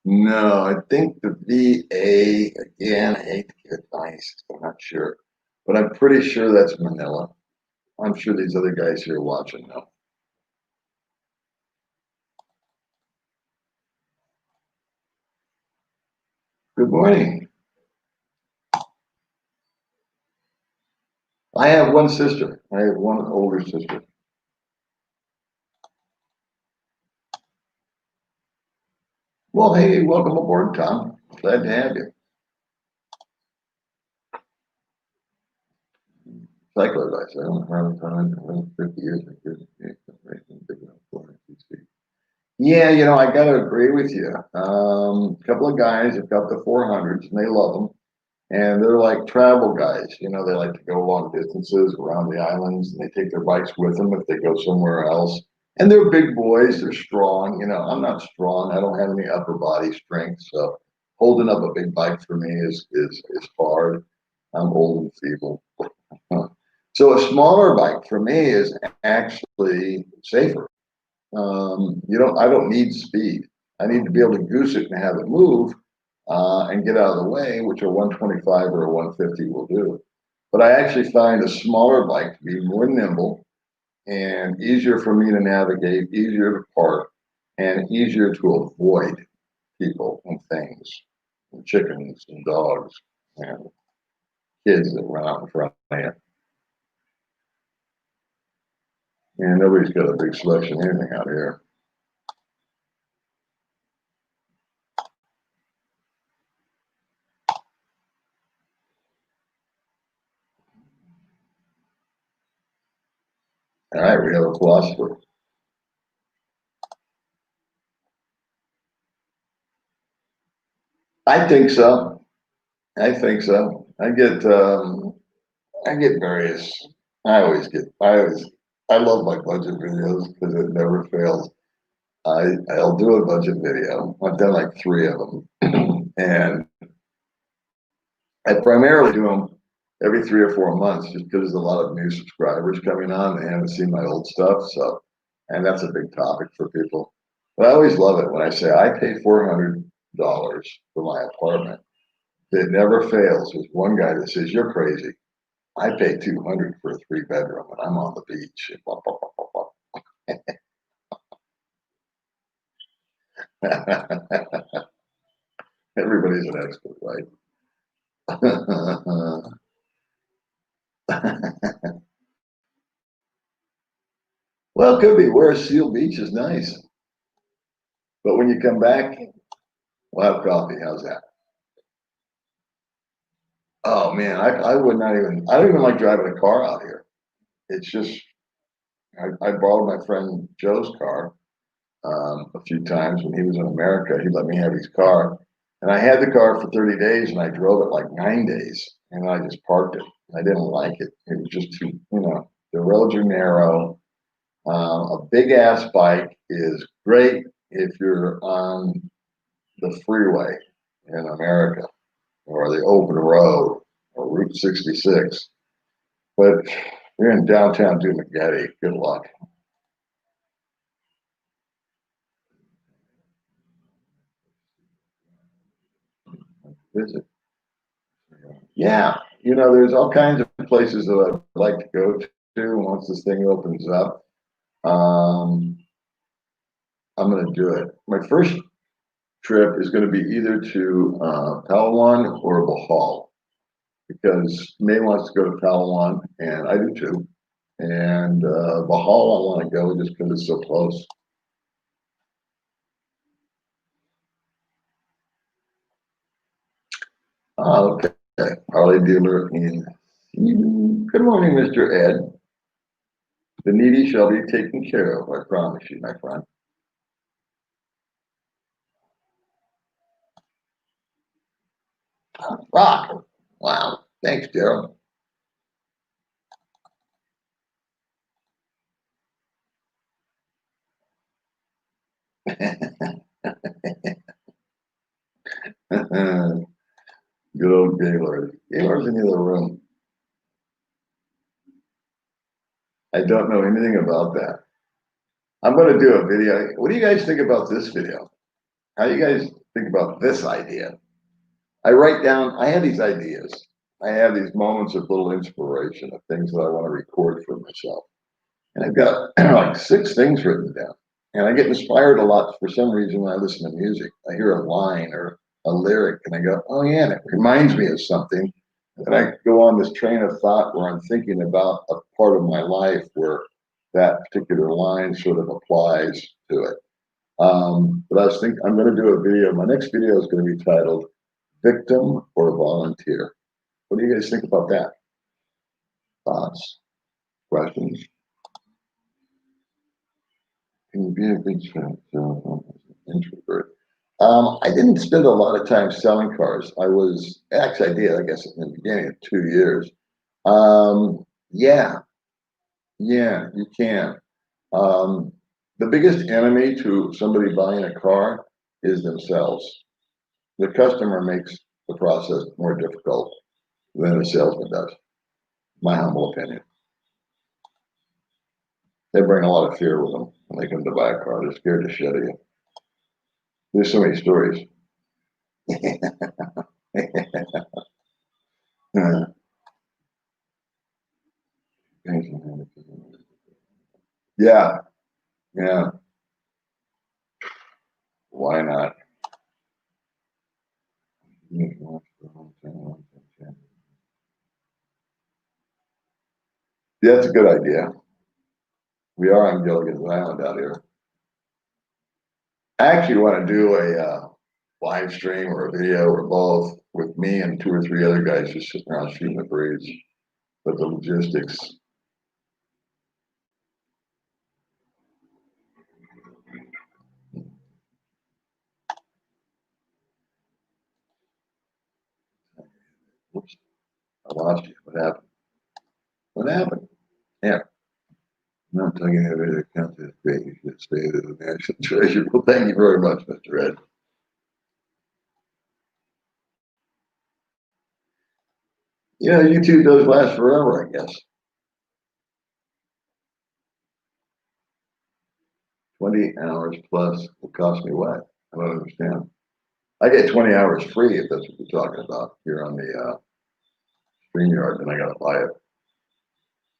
No, I think the VA, again, I hate to get nice, I'm not sure. But I'm pretty sure that's Manila. I'm sure these other guys here watching know. Good morning. I have one sister. I have one older sister. Well, hey, welcome aboard, Tom. Glad to have you. Cycle advice. I don't have time. For 50 years. Yeah, I got to agree with you. A couple of guys have got the 400s and they love them. And they're like travel guys. They like to go long distances around the islands and they take their bikes with them if they go somewhere else. And they're big boys, they're strong. I'm not strong. I don't have any upper body strength. So holding up a big bike for me is hard. I'm old and feeble. So a smaller bike for me is actually safer. I don't need speed. I need to be able to goose it and have it move and get out of the way, which a 125 or a 150 will do. But I actually find a smaller bike to be more nimble and easier for me to navigate, easier to park, and easier to avoid people and things, and chickens and dogs and kids that run out in front of you. And nobody's got a big selection of anything out here. All right, we have a philosopher. I think so. I think so. I get various. I always, I love my budget videos because it never fails. I'll do a budget video. I've done like three of them, and I primarily do them every 3 or 4 months just because there's a lot of new subscribers coming on. They haven't seen my old stuff, so and that's a big topic for people. But I always love it when I say I paid $400 for my apartment. It never fails. There's one guy that says you're crazy. I paid 200 for a 3 bedroom and I'm on the beach. Blah, blah, blah, blah. Everybody's an expert, right? Well, it could be. Where's Seal Beach is nice. But when you come back, we'll have coffee. How's that? Oh man, I would not even, I don't even like driving a car out here. It's just, I borrowed my friend Joe's car a few times when he was in America. He let me have his car. And I had the car for 30 days and I drove it like 9 days and I just parked it. I didn't like it. It was just too, the roads are narrow. A big ass bike is great if you're on the freeway in America or the open road or Route 66. But you're in downtown Dumagetti. Good luck. Visit. Yeah, there's all kinds of places that I'd like to go to once this thing opens up. Um, I'm going to do it. My first trip is going to be either to Palawan or Bohol because May wants to go to Palawan and I do too. And Bohol, I want to go just because it's so close. Okay. Harley dealer in. Good morning, Mr. Ed. The needy shall be taken care of, I promise you, my friend. Rock. Wow. Thanks, Daryl. Good old Gaylord. Gaylord's in the other room. I don't know anything about that. I'm going to do a video. What do you guys think about this video? How do you guys think about this idea? I write down, I have these ideas. I have these moments of little inspiration of things that I want to record for myself. And I've got like 6 things written down. And I get inspired a lot for some reason when I listen to music. I hear a line or a lyric and I go, oh yeah, and it reminds me of something. And I go on this train of thought where I'm thinking about a part of my life where that particular line sort of applies to it. But I was thinking I'm going to do a video. My next video is going to be titled Victim or Volunteer. What do you guys think about that? Thoughts, questions? Can you be a good friend? So, introvert. I didn't spend a lot of time selling cars. Actually, I did, I guess, in the beginning of 2 years. Yeah, yeah, you can. Um, the biggest enemy to somebody buying a car is themselves. The customer makes the process more difficult than the salesman does, my humble opinion. They bring a lot of fear with them when they come to buy a car. They're scared to shit of you. There's so many stories. Yeah, yeah. Why not? Yeah, that's a good idea. We are on Gilligan's Island out here. I actually want to do a live stream or a video or both with me and 2 or 3 other guys just sitting around shooting the breeze. But the logistics, whoops, I lost you. What happened? What happened? Yeah. Not telling you how to count this great. You should stay as a national treasure. Well, thank you very much, Mr. Ed. Yeah, YouTube does last forever, I guess. 20 hours plus will cost me what? I don't understand. I get 20 hours free if that's what you're talking about here on the StreamYard, then I gotta buy it.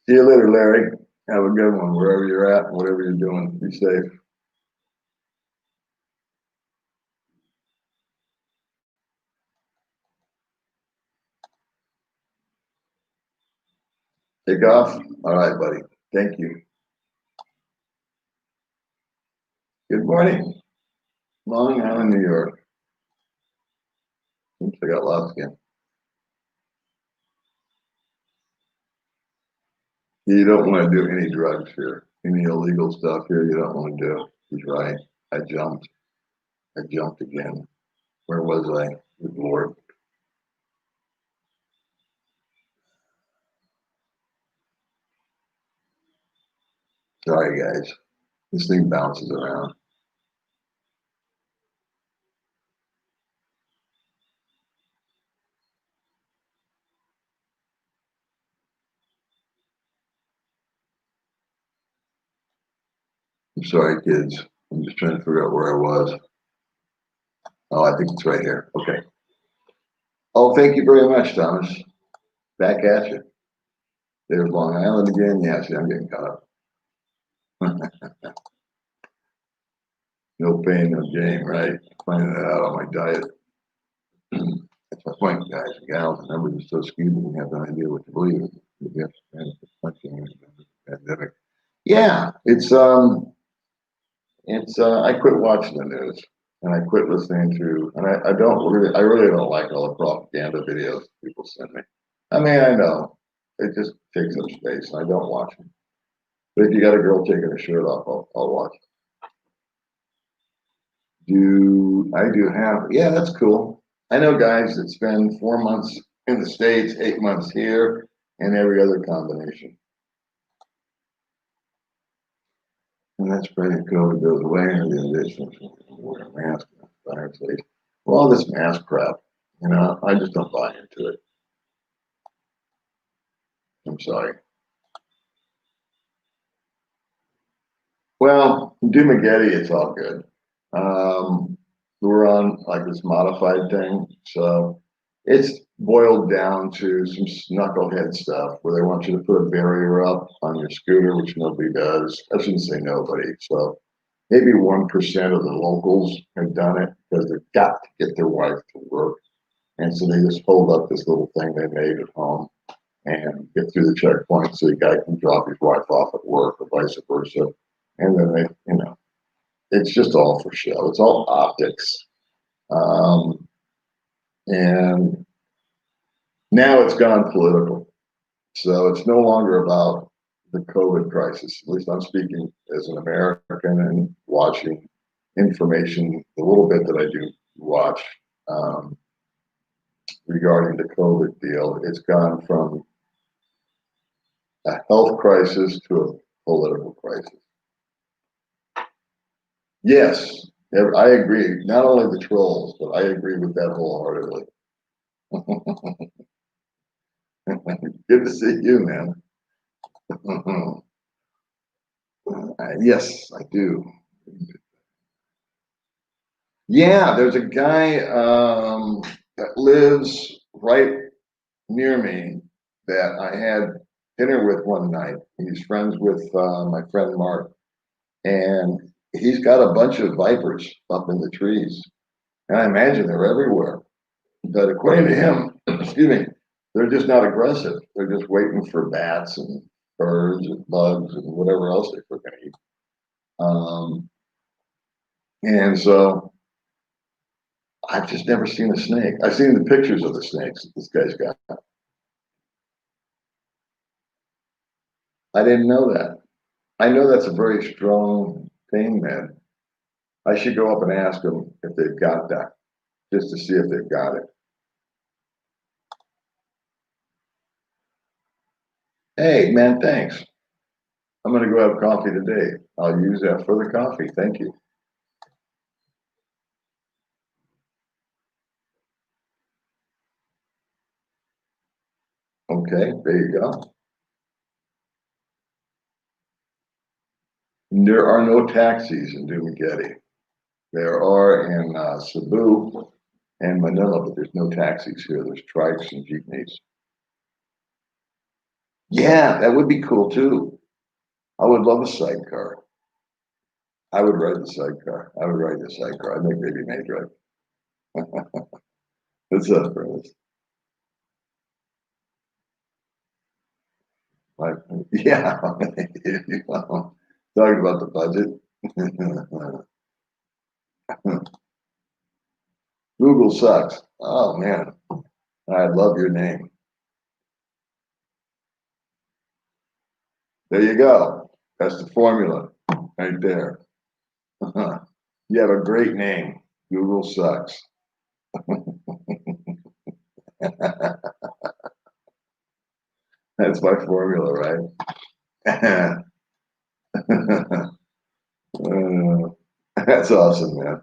See you later, Larry. Have a good one wherever you're at, whatever you're doing. Be safe. Take off. All right, buddy. Thank you. Good morning. Long Island, New York. Oops, I got lost again. You don't want to do any drugs here. Any illegal stuff here you don't want to do. He's right. I jumped. I jumped again. Where was I? Good Lord. Sorry, guys. This thing bounces around. I'm sorry, kids. I'm just trying to figure out where I was. Oh, I think it's right here. Okay. Oh, thank you very much, Thomas. Back at you. There's Long Island again. Yeah, see, I'm getting caught up. No pain, no gain, right? Finding that out on my diet. That's my point, guys and gals. The numbers are so skewed that we have no idea what to believe. We have pandemic. Yeah, I quit watching the news and I quit listening to, and I really don't like all the propaganda videos people send me. I mean, I know it just takes up space and I don't watch them. But if you got a girl taking her shirt off, I'll watch it. I do have, yeah, that's cool. I know guys that spend 4 months in the States, 8 months here, and every other combination. And that's pretty cool. It goes away and the addition wear a mask in the United States. Well, all this mask crap, I just don't buy into it. I'm sorry. Well, Dumageddon, it's all good. Um, we're on like this modified thing, so it's boiled down to some knucklehead stuff where they want you to put a barrier up on your scooter, which nobody does. I shouldn't say nobody. So maybe 1% of the locals have done it because they've got to get their wife to work. And so they just hold up this little thing they made at home and get through the checkpoint so the guy can drop his wife off at work or vice versa. And then it's just all for show. It's all optics. Um, and now it's gone political. So it's no longer about the COVID crisis. At least I'm speaking as an American and watching information, the little bit that I do watch um, regarding the COVID deal. It's gone from a health crisis to a political crisis. Yes, I agree. Not only the trolls, but I agree with that wholeheartedly. Good to see you, man. Yes, I do. Yeah, there's a guy that lives right near me that I had dinner with one night. He's friends with my friend Mark, and he's got a bunch of vipers up in the trees. And I imagine they're everywhere. But according to him, excuse me, they're just not aggressive. They're just waiting for bats and birds and bugs and whatever else they freaking eat. Um, and so I've just never seen a snake. I've seen the pictures of the snakes that this guy's got. I didn't know that. I know that's a very strong thing, man. I should go up and ask them if they've got that, just to see if they've got it. Hey, man, thanks. I'm going to go have coffee today. I'll use that for the coffee. Thank you. Okay, there you go. There are no taxis in Dumageddon. There are in Cebu and Manila, but there's no taxis here. There's trikes and jeepneys. Yeah, that would be cool too. I would love a sidecar. I would ride the sidecar. I would ride the sidecar. I'd make baby May drive. What's up, brothers? Like, yeah. Talking about the budget. Google sucks. Oh man, I love your name. There you go. That's the formula right there. You have a great name. Google sucks. That's my formula, right? That's awesome, man.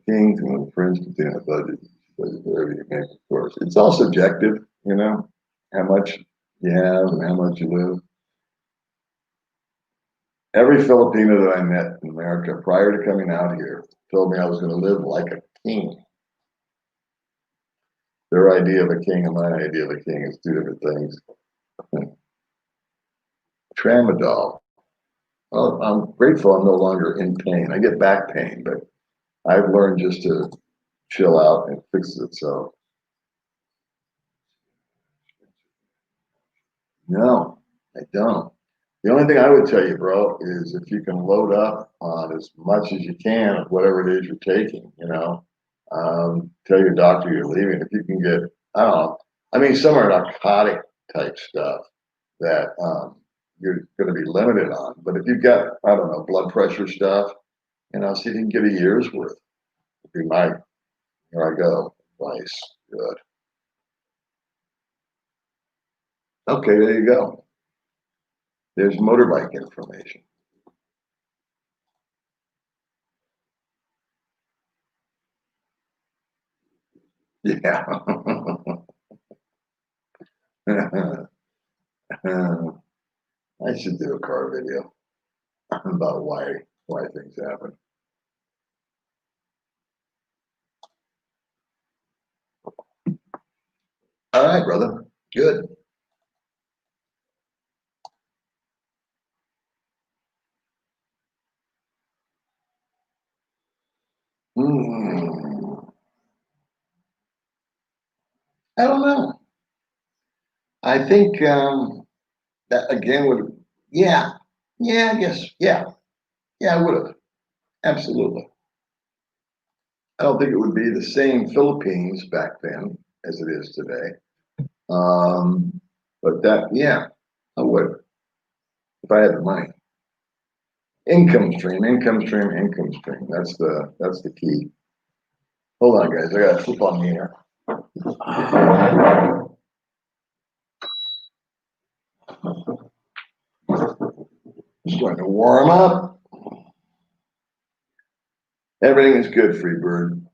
Kings and friends contain a budget. Whatever you make, of course. It's all subjective, how much you have and how much you live. Every Filipino that I met in America prior to coming out here told me I was going to live like a king. Their idea of a king and my idea of a king is two different things. Tramadol. Well, I'm grateful I'm no longer in pain. I get back pain, but I've learned just to chill out and fix it. So, no, I don't. The only thing I would tell you, bro, is if you can load up on as much as you can of whatever it is you're taking, tell your doctor you're leaving. If you can get, I don't know, I mean, some are narcotic type stuff that you're going to be limited on. But if you've got, I don't know, blood pressure stuff, see if you can get a year's worth. Would be my, here I go, advice. Good. Okay, there you go. There's motorbike information. Yeah. I should do a car video about why things happen. All right, brother. Good. Hmm. I don't know. I think that again would, yeah, yeah, I guess, yeah, I would have. Absolutely. I don't think it would be the same Philippines back then as it is today. Um, but that, yeah, I would if I had the money. Income stream, income stream, income stream. That's the key. Hold on, guys. I got to flip on the air. Just going to warm up. Everything is good, Freebird.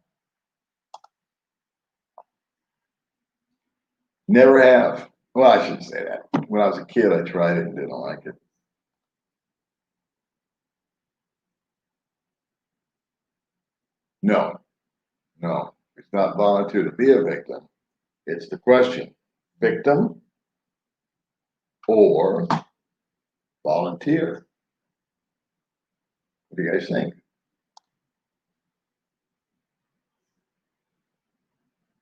Never have. Well, I shouldn't say that. When I was a kid, I tried it and didn't like it. No, no. It's not volunteer to be a victim. It's the question: victim or volunteer? What do you guys think?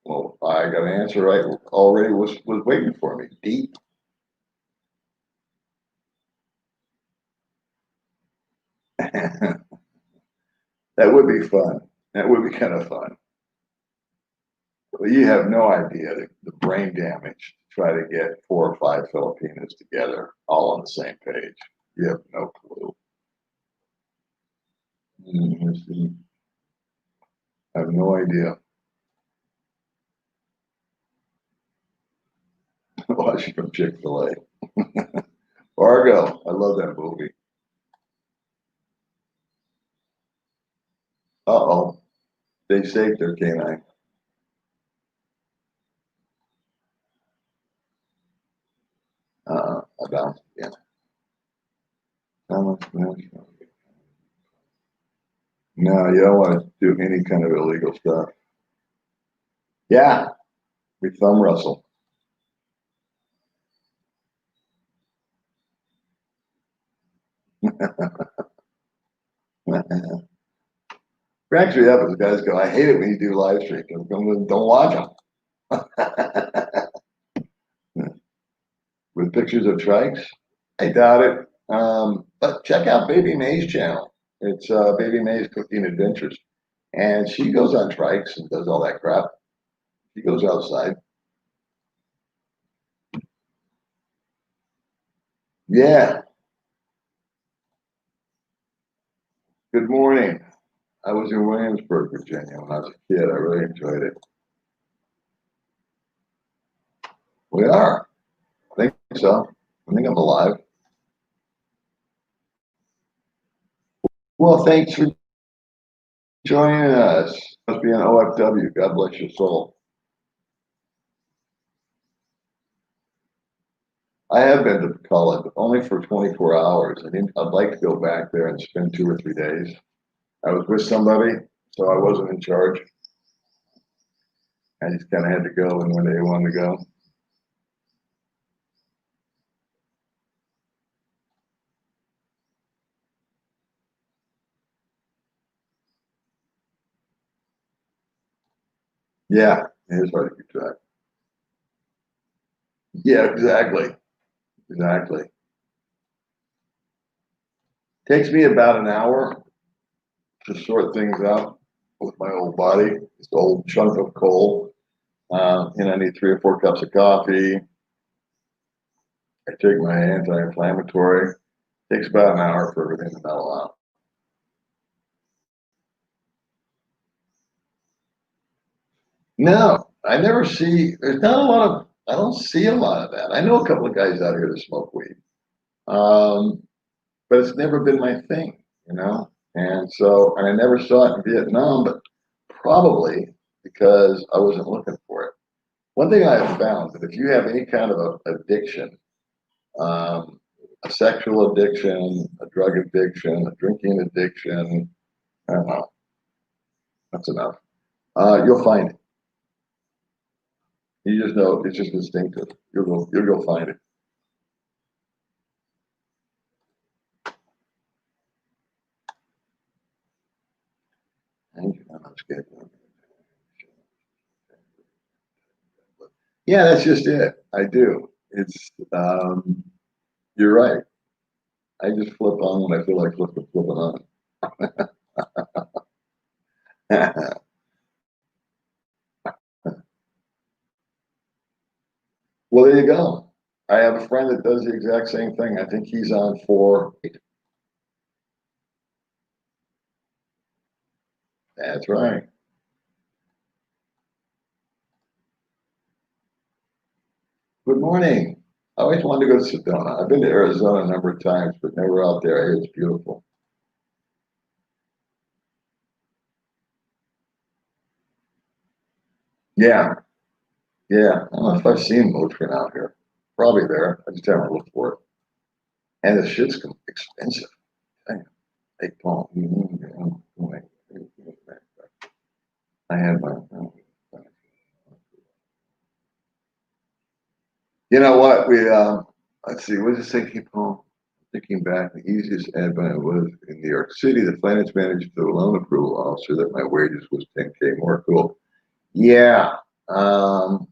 Well, I got an answer right already. Was waiting for me. Deep. That would be fun. That would be kind of fun. Well, you have no idea the brain damage to try to get 4 or 5 Filipinos together all on the same page. You have no clue. I have no idea. Watching from Chick-fil-A. Fargo. I love that movie. Uh-oh. They saved their canine. I bounced again. No, you don't want to do any kind of illegal stuff. Yeah, we thumb wrestle. Cracks me up as guys go, I hate it when you do live stream. Don't watch them. With pictures of trikes? I doubt it. But check out Baby May's channel. It's Baby May's Cooking Adventures, and she goes on trikes and does all that crap. She goes outside. Yeah. Good morning. I was in Williamsburg, Virginia, when I was a kid. I really enjoyed it. We are. I think so. I think I'm alive. Well, thanks for joining us. Must be an OFW. God bless your soul. I have been to college, but only for 24 hours. I'd like to go back there and spend 2 or 3 days. I was with somebody, so I wasn't in charge. I just kind of had to go and when they wanted to go. Yeah, it is hard to keep track. Yeah, exactly. Exactly. Takes me about an hour to sort things out with my old body. This old chunk of coal. I need 3 or 4 cups of coffee. I take my anti-inflammatory. Takes about an hour for everything to mellow out. No, I never see. There's not a lot of. I don't see a lot of that. I know a couple of guys out here that smoke weed, um, but it's never been my thing, you know. And I never saw it in Vietnam, but probably because I wasn't looking for it. One thing I have found that if you have any kind of addiction, um, a sexual addiction, a drug addiction, a drinking addiction, I don't know, that's enough. You'll find it. You just know it's just instinctive. You'll go find it. Thank you. That's good. Yeah, that's just it. I do. You're right. I just flip on when I feel like flipping on. Well, there you go. I have a friend that does the exact same thing. I think he's on for. That's right. Good morning. I always wanted to go to Sedona. I've been to Arizona a number of times, but never out there. I hear it's beautiful. Yeah, yeah. I don't know if I've seen Motrin out here. Probably there. I just haven't looked for it. And the shit's expensive. Dang, hey, Paul. I had my. You know what? Let's see. What did it say, keep home? Thinking back, the easiest advent was in New York City. The finance manager to the loan approval officer that my wages was 10K more. Cool. Yeah. Um,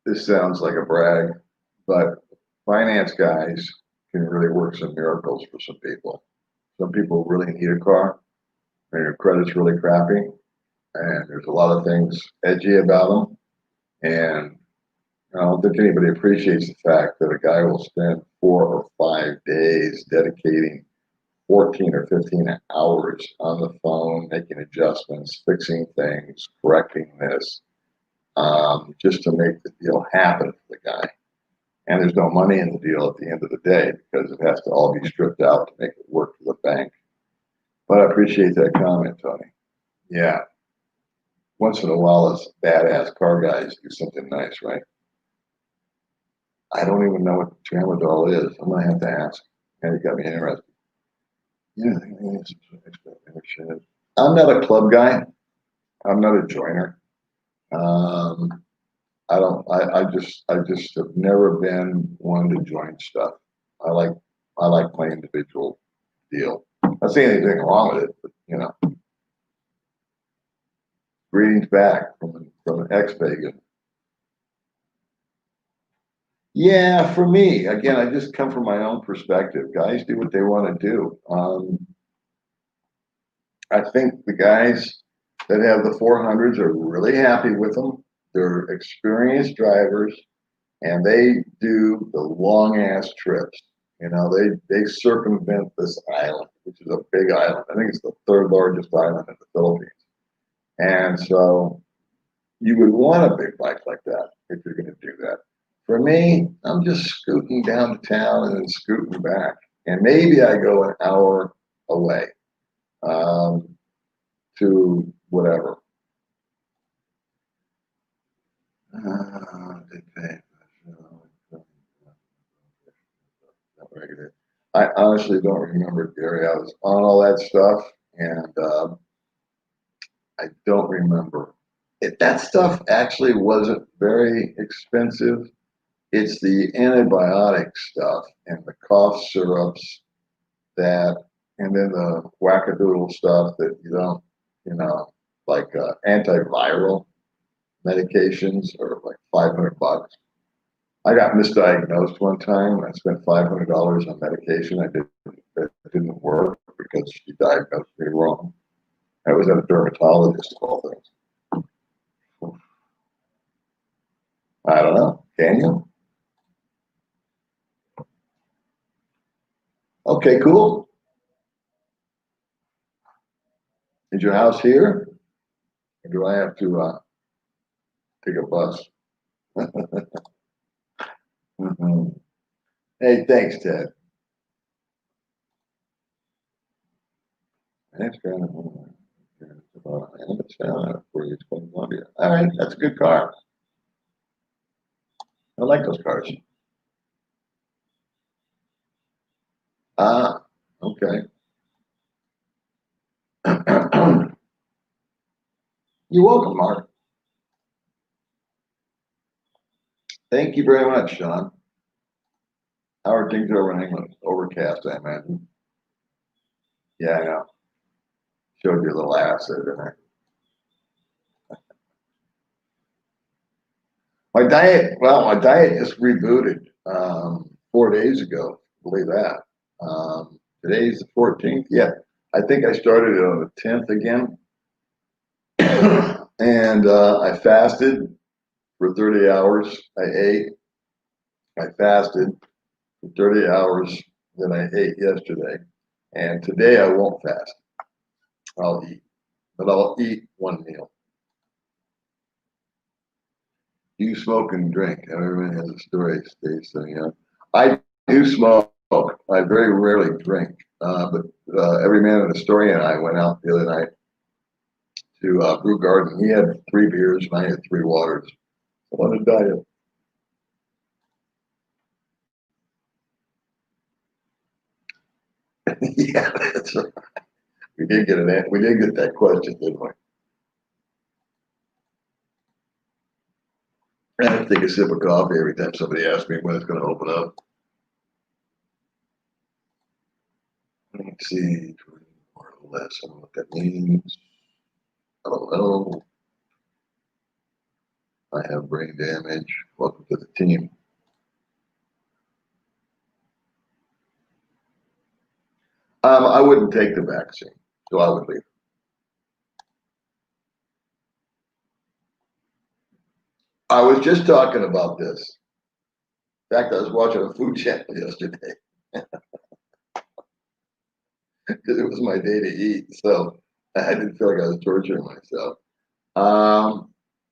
this sounds like a brag, but finance guys can really work some miracles for some people. Some people really need a car, and your credit's really crappy, and there's a lot of things edgy about them. And I don't think anybody appreciates the fact that a guy will spend 4 or 5 days dedicating 14 or 15 hours on the phone, making adjustments, fixing things, correcting this, just to make the deal happen for the guy. And there's no money in the deal at the end of the day because it has to all be stripped out to make it work for the bank. But I appreciate that comment, Tony. Yeah. Once in a while, us badass car guys do something nice, right? I don't even know what tramadol is. I'm gonna have to ask. And you got me interested. Yeah, I'm not a club guy. I'm not a joiner. Um, I just have never been one to join stuff. I like, I like my individual deal. Not saying anything wrong with it, but greetings back from an ex-pagan. Yeah, for me, again, I just come from my own perspective. Guys do what they want to do. I think the guys that have the 400s are really happy with them. They're experienced drivers, and they do the long ass trips. You know, they circumvent this island, which is a big island. I think it's the third largest island in the Philippines. And so you would want a big bike like that if you're going to do that. For me, I'm just scooting down to town and then scooting back. And maybe I go an hour away um, to whatever. They pay. I honestly don't remember, Gary. I was on all that stuff, and I don't remember. That stuff actually wasn't very expensive. It's the antibiotic stuff and the cough syrups that, and then the wackadoodle stuff that you don't, you know, like antiviral medications are like 500 bucks. I got misdiagnosed one time. I spent $500 on medication. That didn't work because she diagnosed me wrong. I was at a dermatologist of all things. I don't know. Can you? Okay, cool. Is your house here? Or do I have to take a bus? Mhm. Hey, thanks, Ted. That's kind of for you, Columbia. All right, that's a good car. I like those cars. Ah, okay. You're welcome, Mark. Thank you very much, Sean. How are things over in England? Overcast, I imagine. Yeah, I know. Showed you a little acid, didn't I? My diet just rebooted 4 days ago. Believe that. Today's the 14th. Yeah, I think I started it on the 10th again. And I fasted for 30 hours. I ate. I fasted for 30 hours. Then I ate yesterday. And today I won't fast. I'll eat, but I'll eat one meal. You smoke and drink. Everyone has a story, Steve. So, you know, I do smoke. I very rarely drink. But every man in the story and I went out the other night to Brew Garden. He had 3 beers and I had 3 waters. On a diet. Yeah, that's right. We did get that question, didn't we? I have to take a sip of coffee every time somebody asks me when it's going to open up. Let's see, more or less. I don't know what that means. I don't know. I have brain damage. Welcome to the team. I wouldn't take the vaccine, so I would leave. I was just talking about this. In fact, I was watching a food channel yesterday because it was my day to eat, so I didn't feel like I was torturing myself. Um,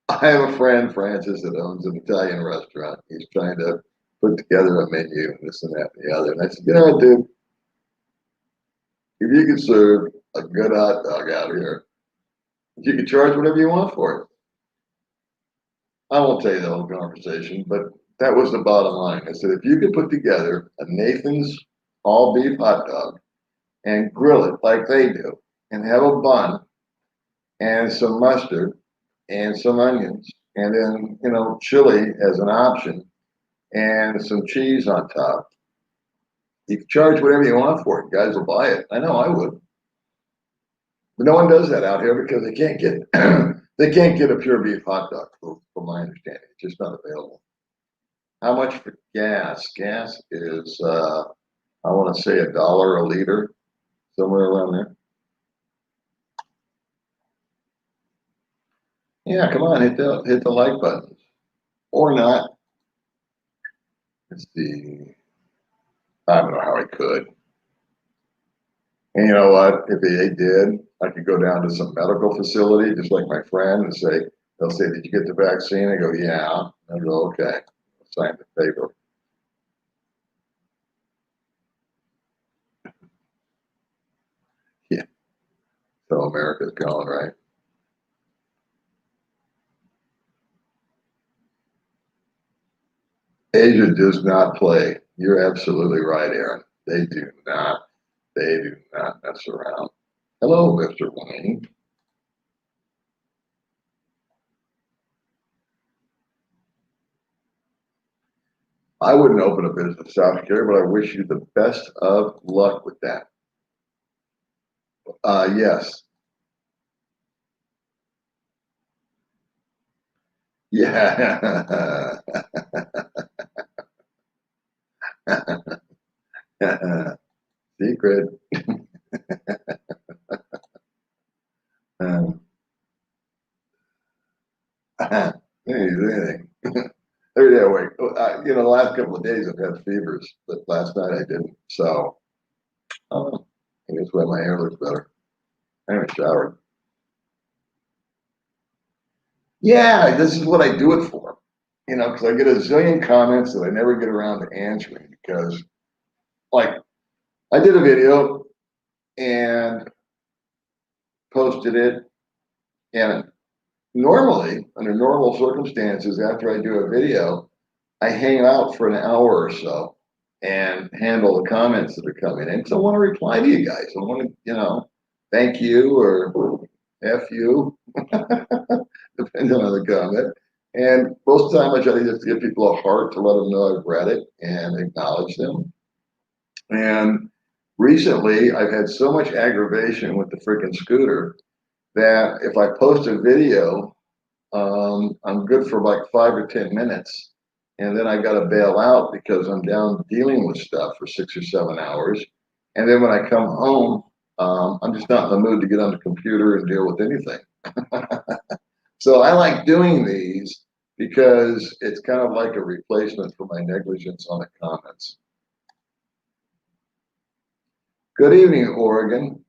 I have a friend, Francis, that owns an Italian restaurant. He's trying to put together a menu and this and that and the other. And I said, you know what, dude, if you could serve a good hot dog out here, you can charge whatever you want for it. I won't tell you the whole conversation, but that was the bottom line. I said, if you could put together a Nathan's all beef hot dog and grill it like they do, and have a bun and some mustard and some onions, and then, you know, chili as an option and some cheese on top. You can charge whatever you want for it. Guys will buy it. I know I would. But no one does that out here because they can't get they can't get a pure beef hot dog, from my understanding. It's just not available. How much for gas? Gas is, I want to say $1 a liter, somewhere around there. Yeah, come on, hit the like button or not. Let's see. I don't know how I could. And you know what? If they did, I could go down to some medical facility, just like my friend, and say, they'll say, "Did you get the vaccine?" I go, "Yeah." I go, "Okay." Sign the paper. Yeah. So America's going, right? Asia does not play. You're absolutely right, Aaron. They do not. They do not mess around. Hello, Mr. Wayne. I wouldn't open a business South Carolina, but I wish you the best of luck with that. Yes. Yeah. Secret. Anything. Yeah, wait. The last couple of days I've had fevers, but last night I didn't. So, I guess why my hair looks better. I haven't showered. Yeah, this is what I do it for. Because I get a zillion comments that I never get around to answering because, like, I did a video and posted it, and normally, under normal circumstances, after I do a video, I hang out for an hour or so and handle the comments that are coming in. So I want to reply to you guys. I want to, thank you or F you, depending on the comment. And most of the time, I try to just give people a heart to let them know I've read it and acknowledge them. And recently, I've had so much aggravation with the freaking scooter that if I post a video, I'm good for like 5 or 10 minutes. And then I got to bail out because I'm down dealing with stuff for 6 or 7 hours. And then when I come home, I'm just not in the mood to get on the computer and deal with anything. So I like doing these because it's kind of like a replacement for my negligence on the comments. Good evening, Oregon.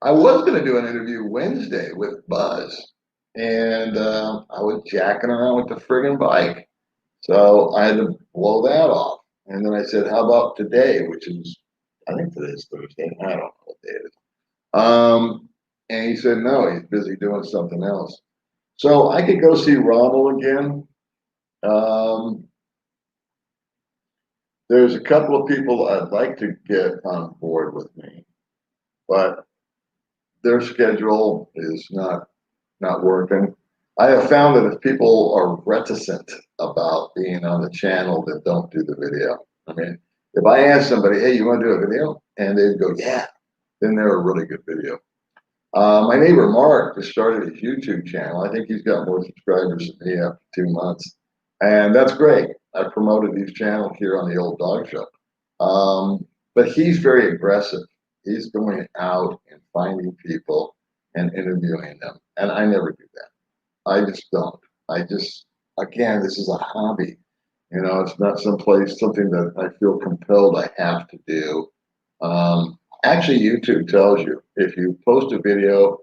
I was going to do an interview Wednesday with Buzz, and I was jacking around with the friggin' bike. So I had to blow that off. And then I said, how about today, which is, I think today's Thursday. I don't know what day it is. And he said, no, he's busy doing something else. So I could go see Ronald again. Um, there's a couple of people I'd like to get on board with me, but their schedule is not working. I have found that if people are reticent about being on the channel that don't do the video, I mean, if I ask somebody, hey, you want to do a video? And they'd go, yeah, then they're a really good video. My neighbor Mark just started his YouTube channel. I think he's got more subscribers than me after 2 months. And that's great. I promoted his channel here on the Old Dog Show. But he's very aggressive. He's going out and finding people and interviewing them. And I never do that. I just don't. Again, this is a hobby. It's not something that I feel compelled I have to do. Actually, YouTube tells you if you post a video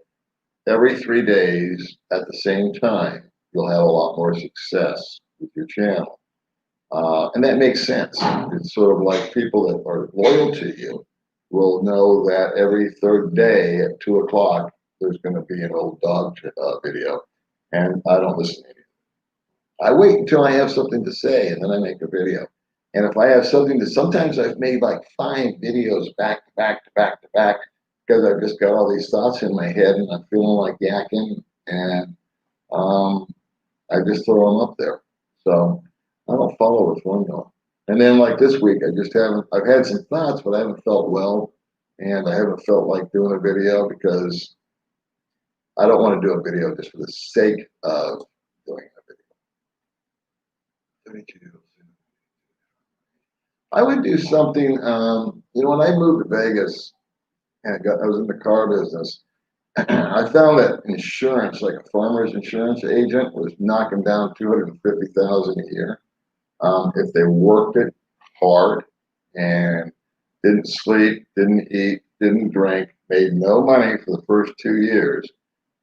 every 3 days at the same time, you'll have a lot more success with your channel. And that makes sense. It's sort of like people that are loyal to you will know that every third day at 2 o'clock, there's going to be an old dog video. And I don't listen to it. I wait until I have something to say and then I make a video. And if I have something to, sometimes I've made like 5 videos back to back to back to back because I've just got all these thoughts in my head and I'm feeling like yakking and um, I just throw them up there. So I don't follow a formula. And then like this week, I've had some thoughts, but I haven't felt well. And I haven't felt like doing a video because I don't want to do a video just for the sake of doing a video. I would do something, when I moved to Vegas and I was in the car business, I found that insurance, like a farmer's insurance agent, was knocking down 250,000 a year. If they worked it hard and didn't sleep, didn't eat, didn't drink, made no money for the first 2 years.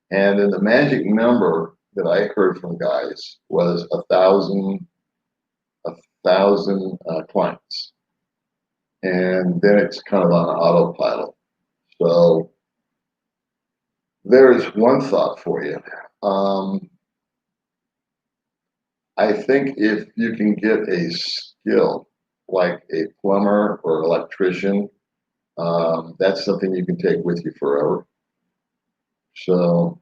And then the magic number that I heard from guys was a thousand clients. And then it's kind of on autopilot. So there's one thought for you. I think if you can get a skill like a plumber or electrician, that's something you can take with you forever. So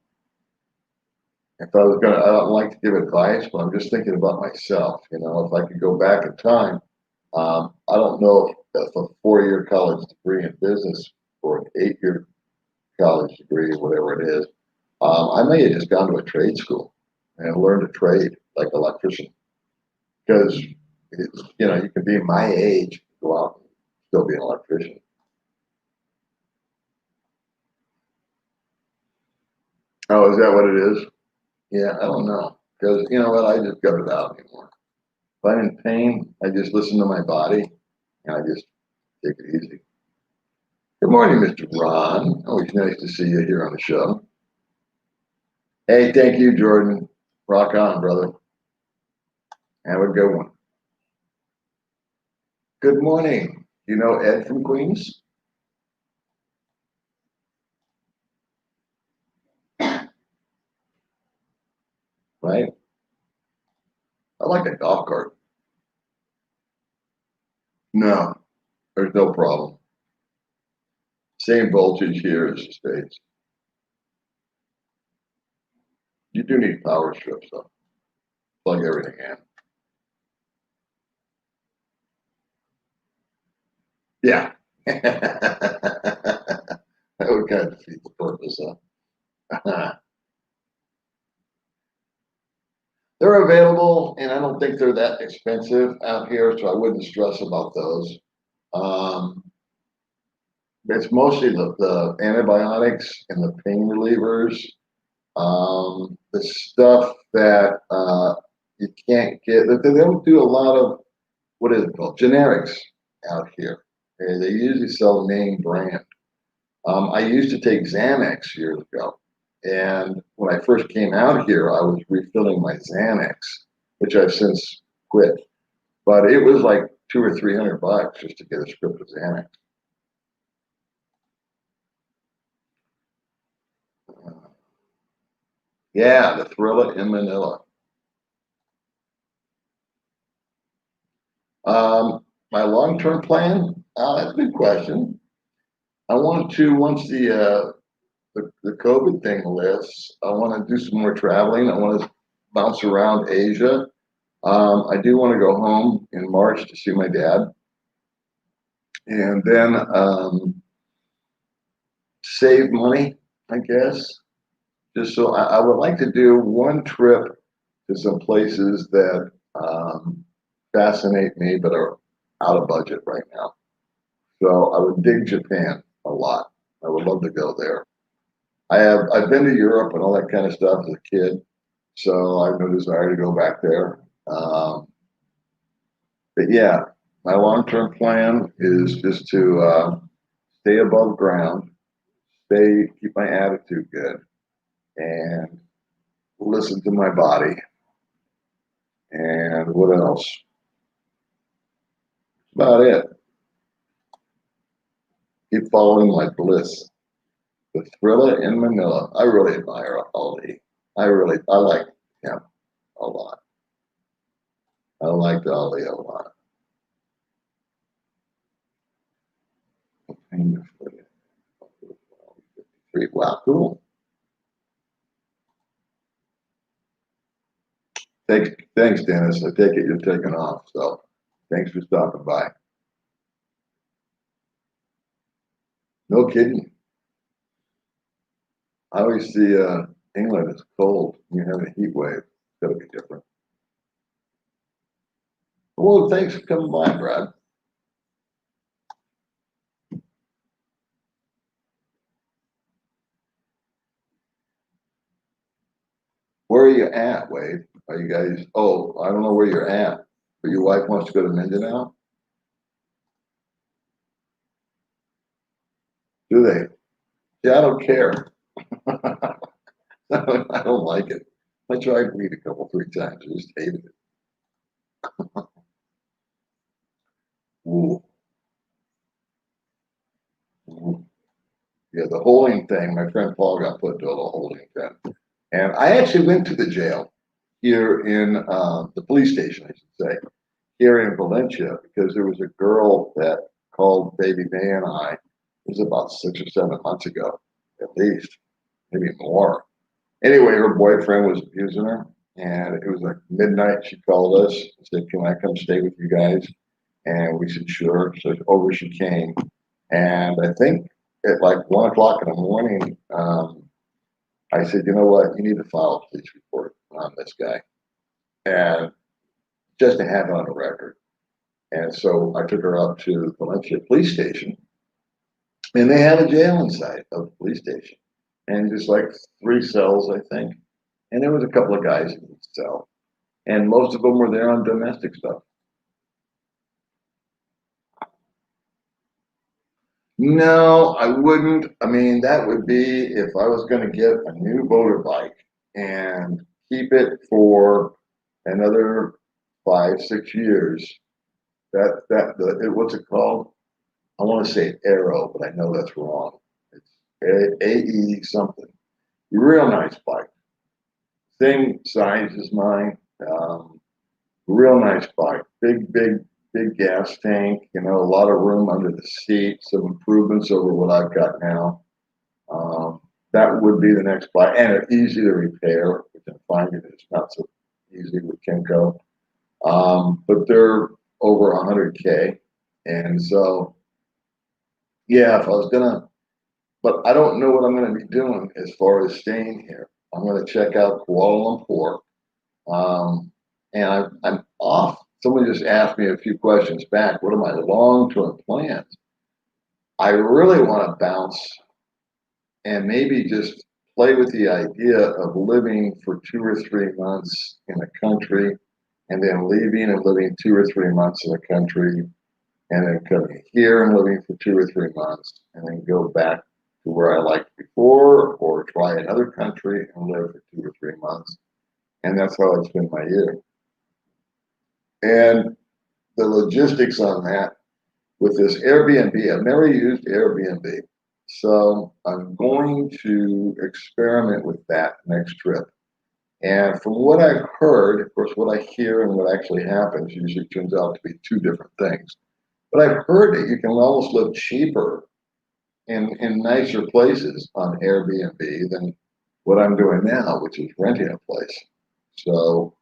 if I was gonna, I don't like to give advice, but I'm just thinking about myself. If I could go back in time, I don't know if a 4-year college degree in business or an 8-year college degree, whatever it is, I may have just gone to a trade school and learned a trade like electrician. Because you can be my age, go out and still be an electrician. Oh, is that what it is? Yeah, I don't know. Because you know what, I just gut it out anymore. If I'm in pain, I just listen to my body and I just take it easy. Good morning, Mr. Ron. Always nice to see you here on the show. Hey, thank you, Jordan. Rock on, brother. Have a good one. Good morning. You know Ed from Queens? Right? I like a golf cart. No, there's no problem. Same voltage here as the States. You do need power strips though. Plug everything in. Yeah. That would kind of defeat the purpose, huh? They're available, and I don't think they're that expensive out here, so I wouldn't stress about those. Um, it's mostly the antibiotics and the pain relievers. The stuff that you can't get, they don't do a lot of, what is it called? Generics out here. Okay, they usually sell name brand. I used to take Xanax years ago. And when I first came out here, I was refilling my Xanax, which I've since quit. But it was like $200 or $300 just to get a script of Xanax. Yeah, the Thrilla in Manila. My long-term plan, that's a good question. I want to, once the COVID thing lifts, I want to do some more traveling. I want to bounce around Asia. I do want to go home in March to see my dad. And then save money, I guess. Just so I would like to do one trip to some places that fascinate me but are out of budget right now. So I would dig Japan a lot. I would love to go there. I've been to Europe and all that kind of stuff as a kid, so I have no desire to go back there. But yeah, my long-term plan is just to stay above ground, keep my attitude good, and listen to my body. And what else? About it. Keep following my bliss. The Thrilla in Manila. I really admire Ali. I like him a lot. I liked Ali a lot. Wow, cool. Thanks, Dennis. I take it you're taking off. So thanks for stopping by. No kidding. I was always see England is cold. You have a heat wave. It's got to be different. Well, thanks for coming by, Brad. Where are you at, Wade? Are you guys? Oh, I don't know where you're at, but your wife wants to go to Mindanao. Do they? Yeah, I don't care. I don't like it. I tried weed a couple, three times. I just hated it. Ooh, ooh. Yeah, the holding thing. My friend Paul got put into a holding pen, and I actually went to the jail here in the police station, I should say, here in Valencia, because there was a girl that called Baby May and I. It was about 6 or 7 months ago, at least, maybe more. Anyway, her boyfriend was abusing her, and it was like midnight. She called us and said, "Can I come stay with you guys?" And we said, "Sure." So over she came, and I think at like 1 o'clock in the morning, I said, "You know what? You need to file a police report on this guy, and just to have it on a record." And so I took her up to the Valencia police station, and they have a jail inside of the police station, and just like 3 cells, I think. And there was a couple of guys in each cell, and most of them were there on domestic stuff. No, I wouldn't. I mean, that would be if I was going to get a new motorbike and keep it for another 5, 6 years. What's it called? I want to say Aero, but I know that's wrong. It's AE something. Real nice bike. Same size as mine. Real nice bike. Big gas tank. You know, a lot of room under the seat. Some improvements over what I've got now. Um, that would be the next bike, and it's easy to repair, which I'm finding it's not so easy with Kimco. But they're over 100K, and so yeah, if I was gonna, but I don't know what I'm gonna be doing as far as staying here. I'm gonna check out Kuala Lumpur. And I'm off. Someone just asked me a few questions back. What are my long-term plans? I really want to bounce and maybe just play with the idea of living for 2 or 3 months in a country and then leaving and living 2 or 3 months in a country and then coming here and living for 2 or 3 months and then go back to where I liked before or try another country and live for 2 or 3 months. And that's how I spend my year. And the logistics on that with this Airbnb, I've never used Airbnb. So I'm going to experiment with that next trip. And from what I've heard, of course, what I hear and what actually happens usually turns out to be two different things. But I've heard that you can almost live cheaper in nicer places on Airbnb than what I'm doing now, which is renting a place. So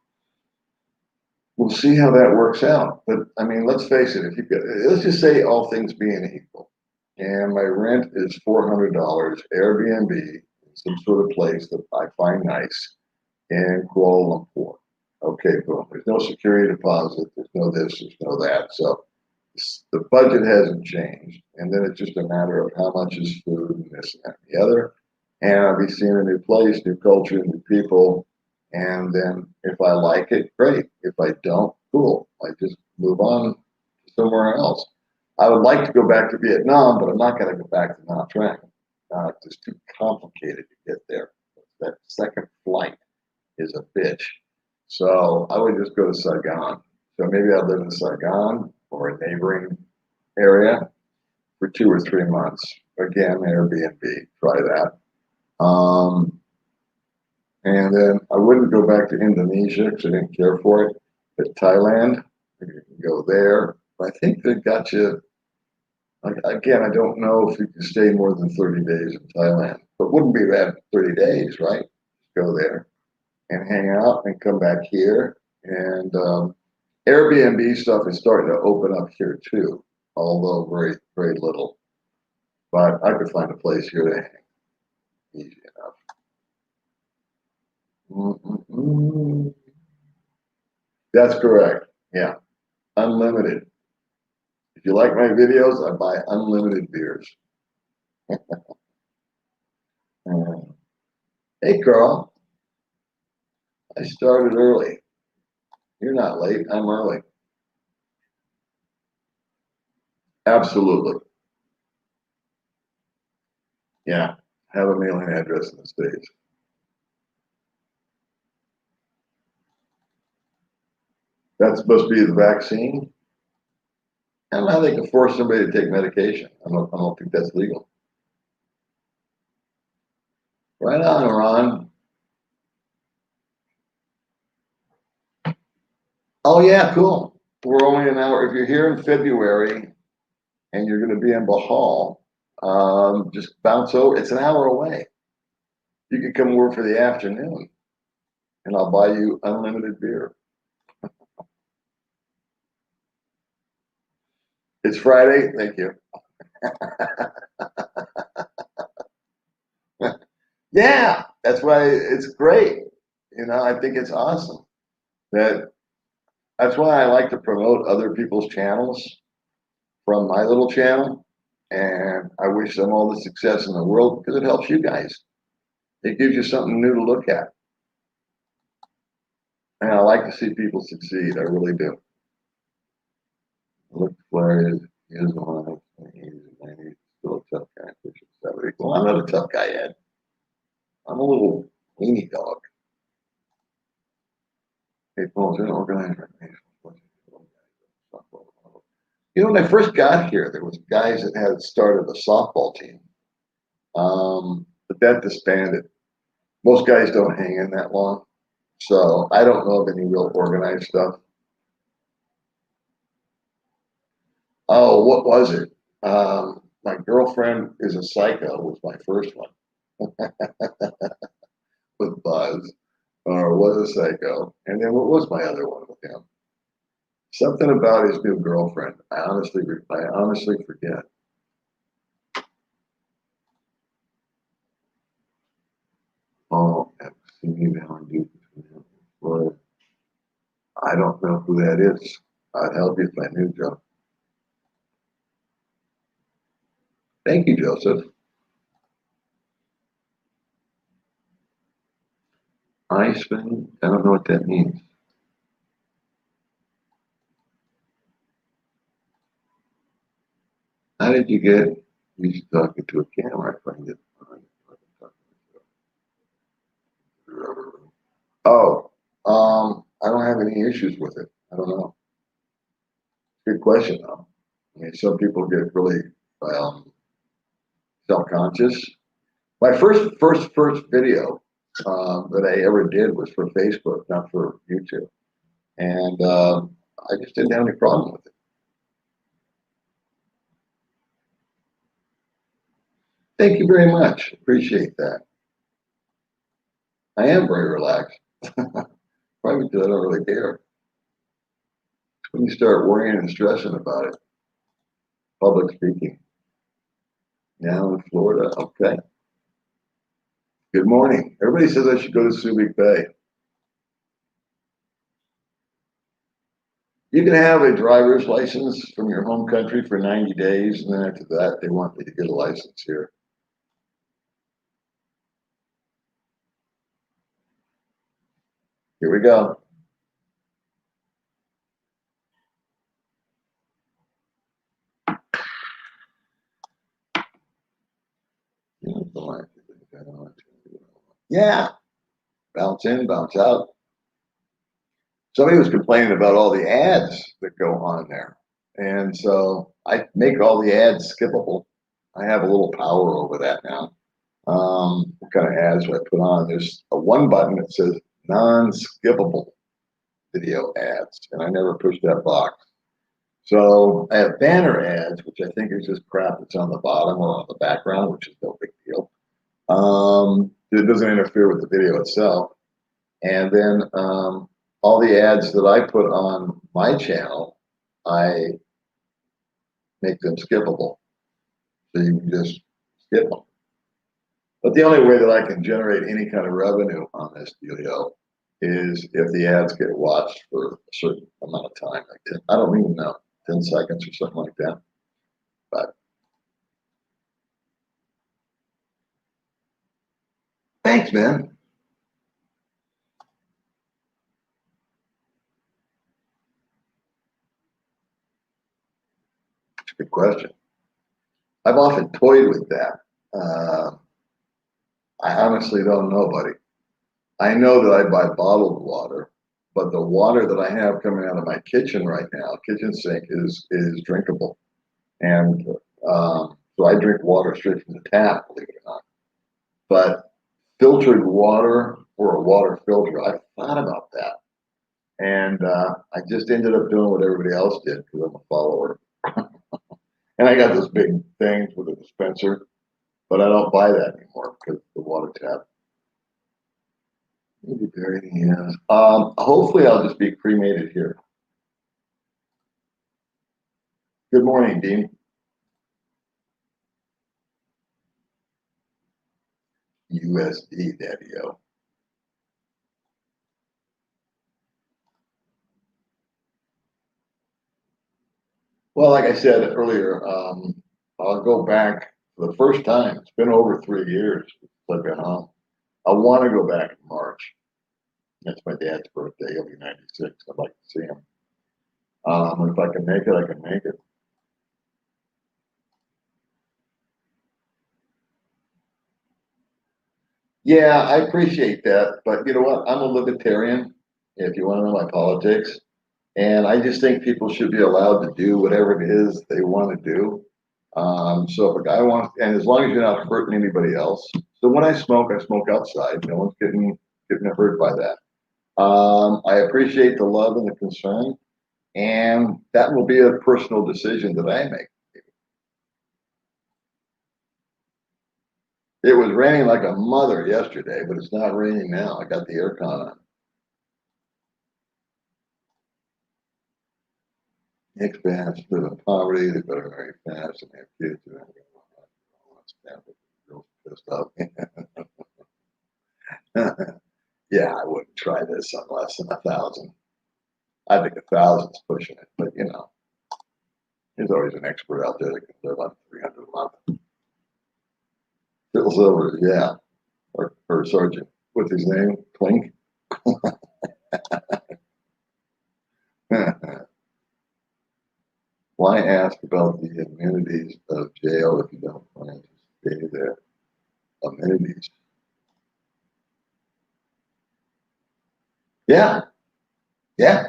we'll see how that works out. But I mean, let's face it, if you could, let's just say all things being equal, and my rent is $400 Airbnb in some sort of place that I find nice in Kuala Lumpur. Okay, boom. There's no security deposit. There's no this. There's no that. So the budget hasn't changed, and then it's just a matter of how much is food and this and that and the other. And I'll be seeing a new place, new culture, new people. And then if I like it, great. If I don't, cool. I just move on to somewhere else. I would like to go back to Vietnam, but I'm not going to go back to Nha Trang. It's just too complicated to get there. That second flight is a bitch. So I would just go to Saigon. So maybe I'd live in Saigon or a neighboring area for 2 or 3 months. Again, Airbnb, try that. Um, and then I wouldn't go back to Indonesia because I didn't care for it. But Thailand, you can go there. I think they got you. Again, I don't know if you can stay more than 30 days in Thailand, but wouldn't be bad 30 days, right? Go there and hang out and come back here. And Airbnb stuff is starting to open up here too, although very little. But I could find a place here to hang easy enough. Mm-mm-mm. That's correct. Yeah, unlimited. If you like my videos, I buy unlimited beers. Mm. Hey, Carl, I started early. You're not late. I'm early. Absolutely. Yeah. Have a mailing address in the States. That's supposed to be the vaccine. I don't know how they can force somebody to take medication. I don't think that's legal. Right on, Iran. Oh, yeah, cool. We're only an hour. If you're here in February and you're going to be in Bahal, just bounce over. It's an hour away. You can come over for the afternoon and I'll buy you unlimited beer. It's Friday. Thank you. Yeah, that's why it's great. I think it's awesome that that's why I like to promote other people's channels from my little channel. And I wish them all the success in the world because it helps you guys. It gives you something new to look at. And I like to see people succeed. I really do. Look, Flair is one. He's still a tough guy. Well, I'm not a tough guy yet. I'm a little weenie dog. Hey, Paul's an organizer. When I first got here, there was guys that had started a softball team, but that disbanded. Most guys don't hang in that long, so I don't know of any real organized stuff. Oh, what was it? My girlfriend is a psycho was my first one with Buzz, or was a psycho, and then what was my other one with him? Something about his new girlfriend. I honestly forget. Oh, see me now and do Well, I don't know who that is. I'd help you if I knew, Joe. Thank you, Joseph. Iceman. I don't know what that means. How did you get used to talking to a camera? I find it Oh, I don't have any issues with it. I don't know. Good question, though. I mean, some people get really um, self-conscious. My first video that I ever did was for Facebook, not for YouTube, and I just didn't have any problem with it. Thank you very much. Appreciate that. I am very relaxed. Probably because I don't really care. When you start worrying and stressing about it, public speaking. Now in Florida, okay. Good morning. Everybody says I should go to Subic Bay. You can have a driver's license from your home country for 90 days, and then after that, they want me to get a license here. Here we go. Yeah, bounce in, bounce out. Somebody was complaining about all the ads that go on there. And so I make all the ads skippable. I have a little power over that now. What kind of ads do I put on? There's a one button that says non-skippable video ads, and I never push that box. So I have banner ads, which I think is just crap that's on the bottom or on the background, which is no big deal. It doesn't interfere with the video itself. And then all the ads that I put on my channel, I make them skippable. So you can just skip them. But the only way that I can generate any kind of revenue on this dealio is if the ads get watched for a certain amount of time, like 10, I don't even know, 10 seconds or something like that. But thanks, man. It's a good question. I've often toyed with that. I honestly don't know, buddy. I know that I buy bottled water, but the water that I have coming out of my kitchen right now, kitchen sink, is drinkable, and so I drink water straight from the tap, believe it or not. But filtered water or a water filter, I thought about that, and I just ended up doing what everybody else did because I'm a follower, and I got this big thing with a dispenser, but I don't buy that anymore because the water tap. Maybe buried in the hopefully I'll just be cremated here. Good morning, Dean. USD, Daddy-O. Well, like I said earlier, I'll go back for the first time. It's been over 3 years since I've been home. I want to go back in March. That's my dad's birthday. He'll be 96. I'd like to see him. If I can make it, I can make it. Yeah, I appreciate that. But you know what? I'm a libertarian, if you want to know my politics. And I just think people should be allowed to do whatever it is they want to do. So if a guy wants, and as long as you're not hurting anybody else. So when I smoke outside. No one's getting hurt by that. I appreciate the love and the concern, and that will be a personal decision that I make. It was raining like a mother yesterday, but it's not raining now. I got the aircon on. Nick's parents live in poverty. They better marry fast and have kids. And real pissed off. Yeah, I wouldn't try this on less than 1,000. I think 1,000's pushing it, but you know, there's always an expert out there that can live on 300 a month. Phil Silver, yeah, or Sergeant. What's his name? Twink. Why ask about the amenities of jail if you don't plan to stay there? Amenities. Yeah, yeah.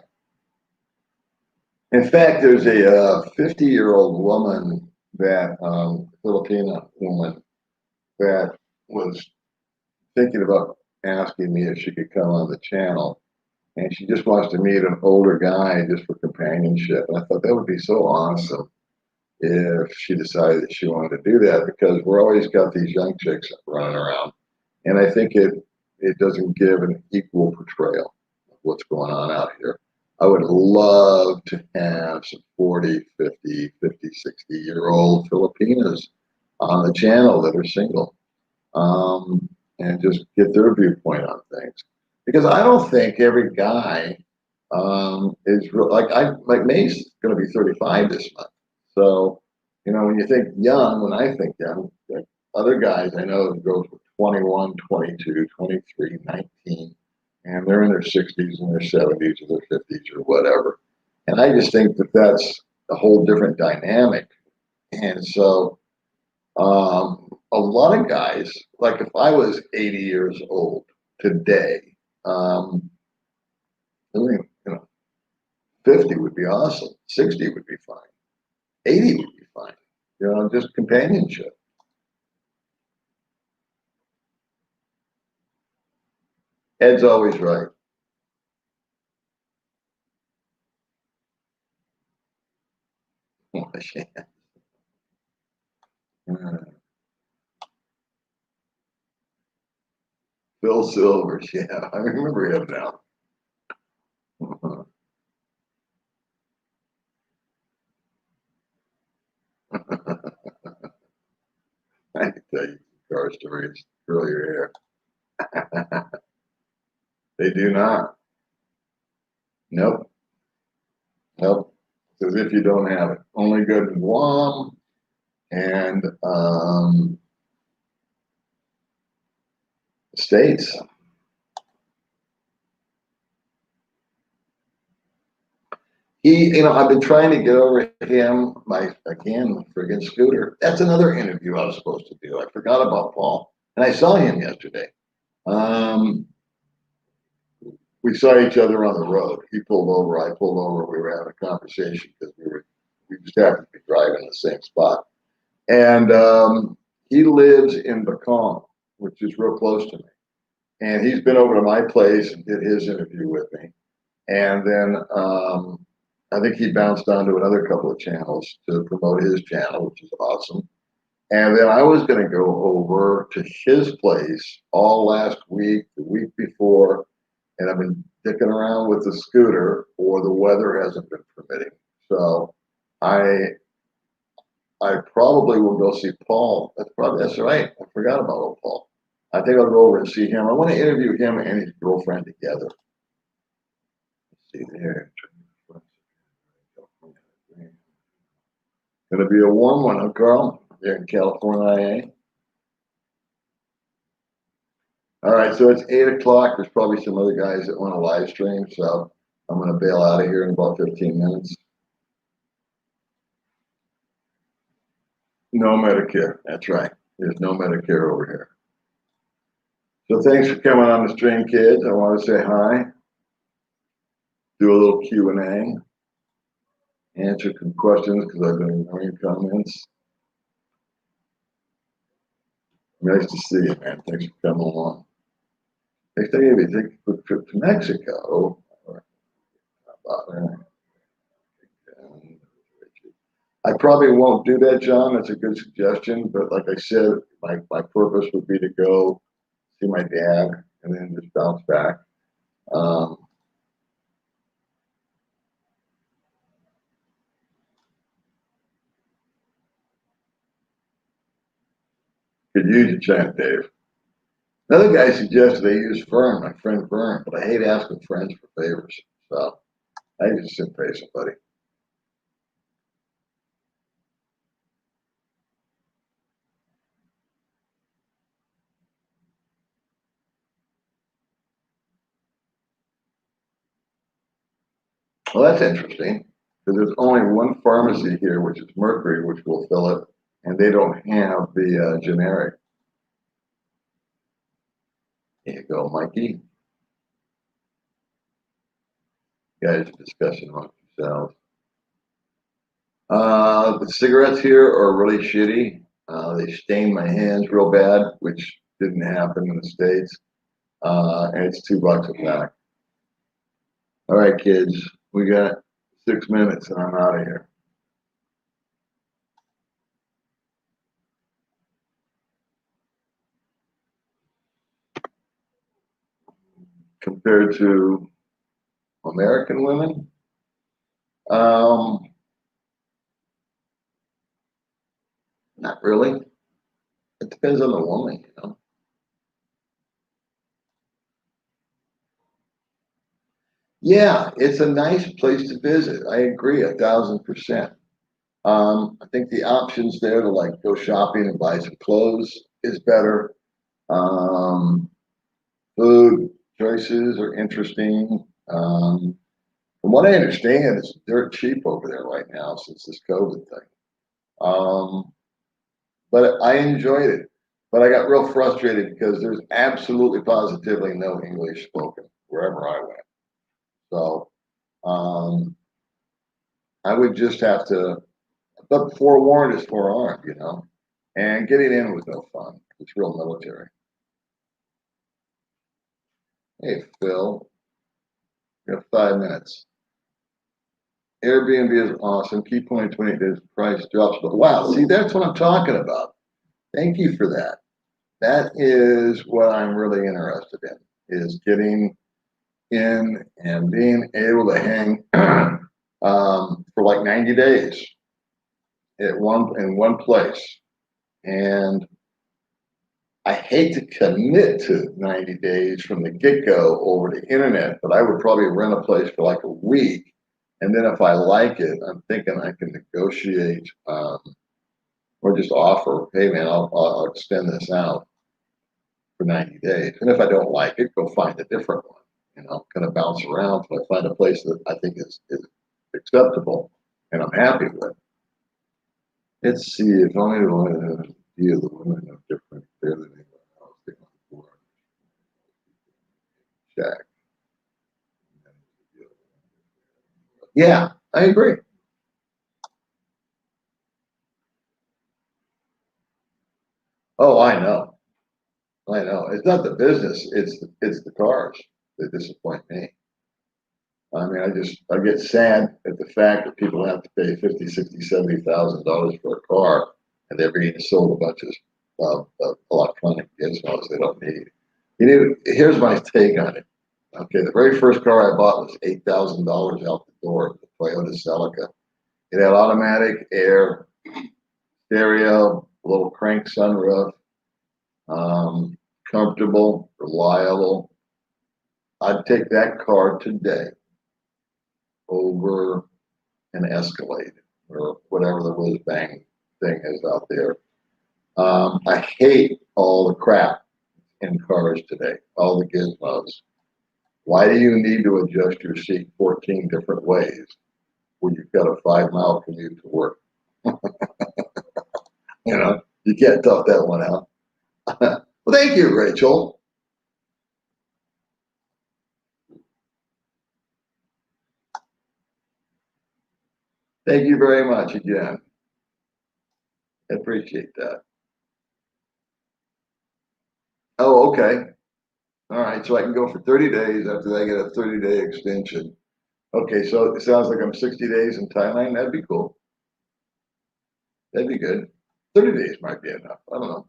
In fact, there's a 50-year-old woman that Filipina woman that was thinking about asking me if she could come on the channel, and she just wants to meet an older guy just for companionship. And I thought that would be so awesome if she decided that she wanted to do that because we're always got these young chicks running around, and I think it doesn't give an equal portrayal of what's going on out here. I would love to have some 40, 50, 50, 60-year-old Filipinas on the channel that are single, and just get their viewpoint on things. Because I don't think every guy is real. Like May's going to be 35 this month. So, you know, when you think young, when I think young, like other guys I know go from 21, 22, 23, 19, and they're in their 60s and their 70s or their 50s or whatever. And I just think that that's a whole different dynamic. And so, a lot of guys, like if I was 80 years old today, I mean, you know, 50 would be awesome. 60 would be fine. 80 would be fine. You know, just companionship. Ed's always right. Phil Silvers, yeah, I remember him now. I can tell you car stories. curl your hair. They do not. Nope. Nope. It's as if you don't have it. Only good in Guam and States. I've been trying to get over him, again, friggin' Scooter. That's another interview I was supposed to do. I forgot about Paul. And I saw him yesterday. Um, we saw each other on the road. He pulled over, I pulled over. We were having a conversation because we just happened to be driving in the same spot. And he lives in Bacon, which is real close to me. And he's been over to my place and did his interview with me. And then I think he bounced onto another couple of channels to promote his channel, which is awesome. And then I was going to go over to his place all last week, the week before, and I've been dicking around with the scooter, or the weather hasn't been permitting. So I probably will go see Paul. That's right. I forgot about old Paul. I think I'll go over and see him. I want to interview him and his girlfriend together. Let's see there. Going to be a warm one, huh, Carl? There in California. All right, so it's 8 o'clock. There's probably some other guys that want to live stream, so I'm going to bail out of here in about 15 minutes. No Medicare. That's right. There's no Medicare over here. So thanks for coming on the stream, kids. I want to say hi, do a little Q&A, answer some questions because I've been ignoring comments. Nice to see you, man. Thanks for coming along. Next time maybe take a quick trip to Mexico. I probably won't do that, John. That's a good suggestion. But like I said, my purpose would be to go see my dad and then just bounce back. Could use a chant, Dave. Another guy suggested I use Fern, my friend Fern, but I hate asking friends for favors. So I just sit pay somebody. Well, that's interesting because there's only one pharmacy here, which is Mercury, which will fill it, and they don't have the generic. There you go, Mikey. You guys are discussing amongst yourselves. The cigarettes here are really shitty. They stain my hands real bad, which didn't happen in the States. And it's $2 a pack. All right, kids, we got 6 minutes and I'm out of here. Compared to American women, not really. It depends on the woman. Yeah, it's a nice place to visit. I agree 1,000%. I think the options there to like go shopping and buy some clothes is better. Food choices are interesting. From what I understand, it's dirt cheap over there right now since this COVID thing. But I enjoyed it. But I got real frustrated because there's absolutely positively no English spoken wherever I went. So I would just have to, but forewarned is forearmed. And getting in was no fun. It's real military. Hey, Phil, you have 5 minutes. Airbnb is awesome. Key point 20 days price drops. But wow, see, that's what I'm talking about. Thank you for that. That is what I'm really interested in, is getting in and being able to hang for like 90 days in one place. And I hate to commit to 90 days from the get-go over the internet, but I would probably rent a place for like a week. And then if I like it, I'm thinking I can negotiate or just offer, hey man, I'll extend this out for 90 days. And if I don't like it, go find a different one. Kind of bounce around till I find a place that I think is acceptable and I'm happy with. Let's see if only the one view the women of different clearly check. Yeah, I agree. Oh, I know. I know. It's not the business, it's the cars that disappoint me. I mean, I get sad at the fact that people have to pay 50, 60, $70,000 for a car and they're being sold a bunch of electronic gizmos they don't need. Here's my take on it. Okay, the very first car I bought was $8,000 out the door, the Toyota Celica. It had automatic air, stereo, little crank sunroof, comfortable, reliable. I'd take that car today over an Escalade or whatever the whiz bang thing is out there. I hate all the crap in cars today, all the gizmos. Why do you need to adjust your seat 14 different ways when you've got a 5-mile commute to work? You can't tough that one out. Well, thank you, Rachel. Thank you very much again. I appreciate that. Oh, okay. All right. So I can go for 30 days after I get a 30-day extension. Okay. So it sounds like I'm 60 days in Thailand. That'd be cool. That'd be good. 30 days might be enough. I don't know.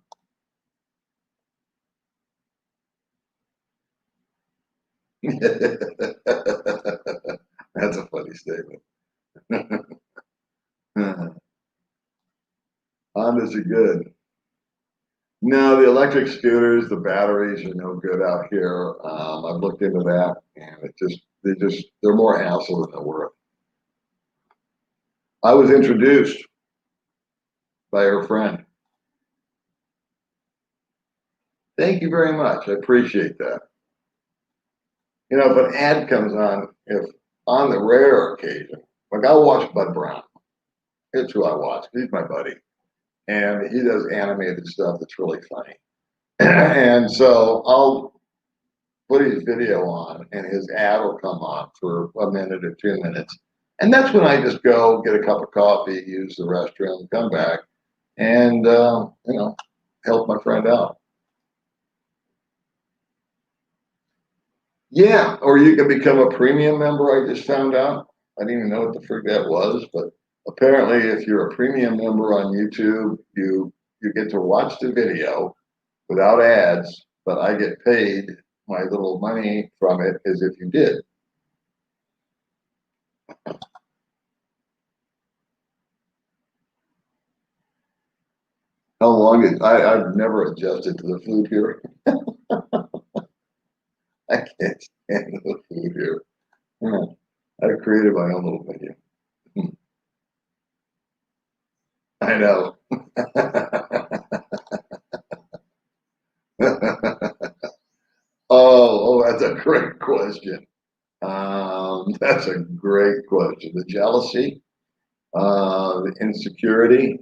That's a funny statement. Hondas are good. No, the electric scooters, the batteries are no good out here. I've looked into that, and they're more hassle than they're worth. I was introduced by her friend. Thank you very much. I appreciate that. If an ad comes on, if on the rare occasion, like I'll watch Bud Brown. It's who I watch. He's my buddy, and he does animated stuff that's really funny. And so I'll put his video on, and his ad will come on for a minute or 2 minutes, and that's when I just go get a cup of coffee, use the restroom, come back, and help my friend out. Yeah, or you can become a premium member. I just found out. I didn't even know what the frick that was, but apparently, if you're a premium member on YouTube, you get to watch the video without ads, but I get paid my little money from it as if you did. How long is I've never adjusted to the food here. I can't stand the food here. I've created my own little menu. I know. That's a great question. That's a great question. The jealousy, the insecurity,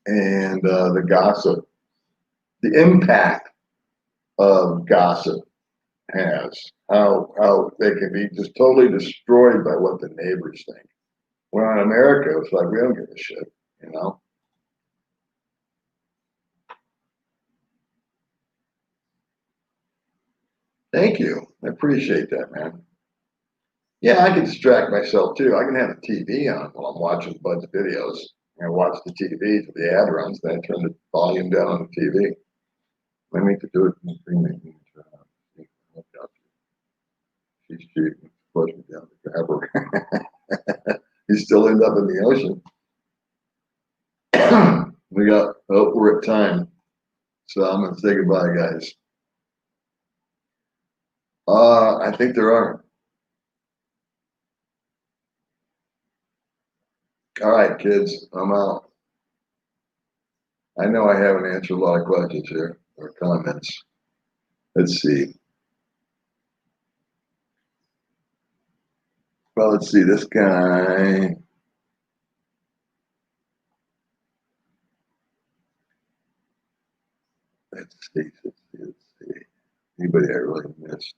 and the gossip. The impact of gossip has how they can be just totally destroyed by what the neighbors think. Well, in America, it's like we don't give a shit. Thank you. I appreciate that, man. Yeah, I can distract myself too. I can have the TV on while I'm watching Bud's videos. I watch the TV till the ad runs, then I turn the volume down on the TV. I need to do it in the premium. She's cheap. Push me down to grab her. You still end up in the ocean. We're at time. So I'm gonna say goodbye, guys. I think there are. All right, kids, I'm out. I know I haven't answered a lot of questions here or comments. Let's see. Well, let's see. This guy. Let's see. Let's see. Anybody I really missed?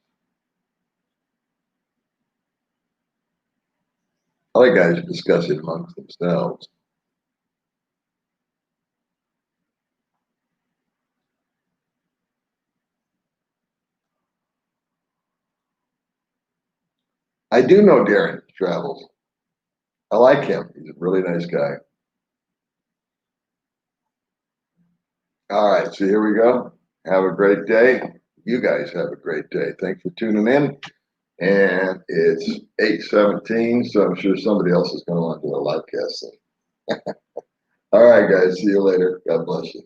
All you guys discuss it amongst themselves. I do know Darren travels. I like him. He's a really nice guy. All right, so here we go. Have a great day. You guys have a great day. Thanks for tuning in. And it's 8:17, so I'm sure somebody else is going to want to do a live cast. All right, guys. See you later. God bless you.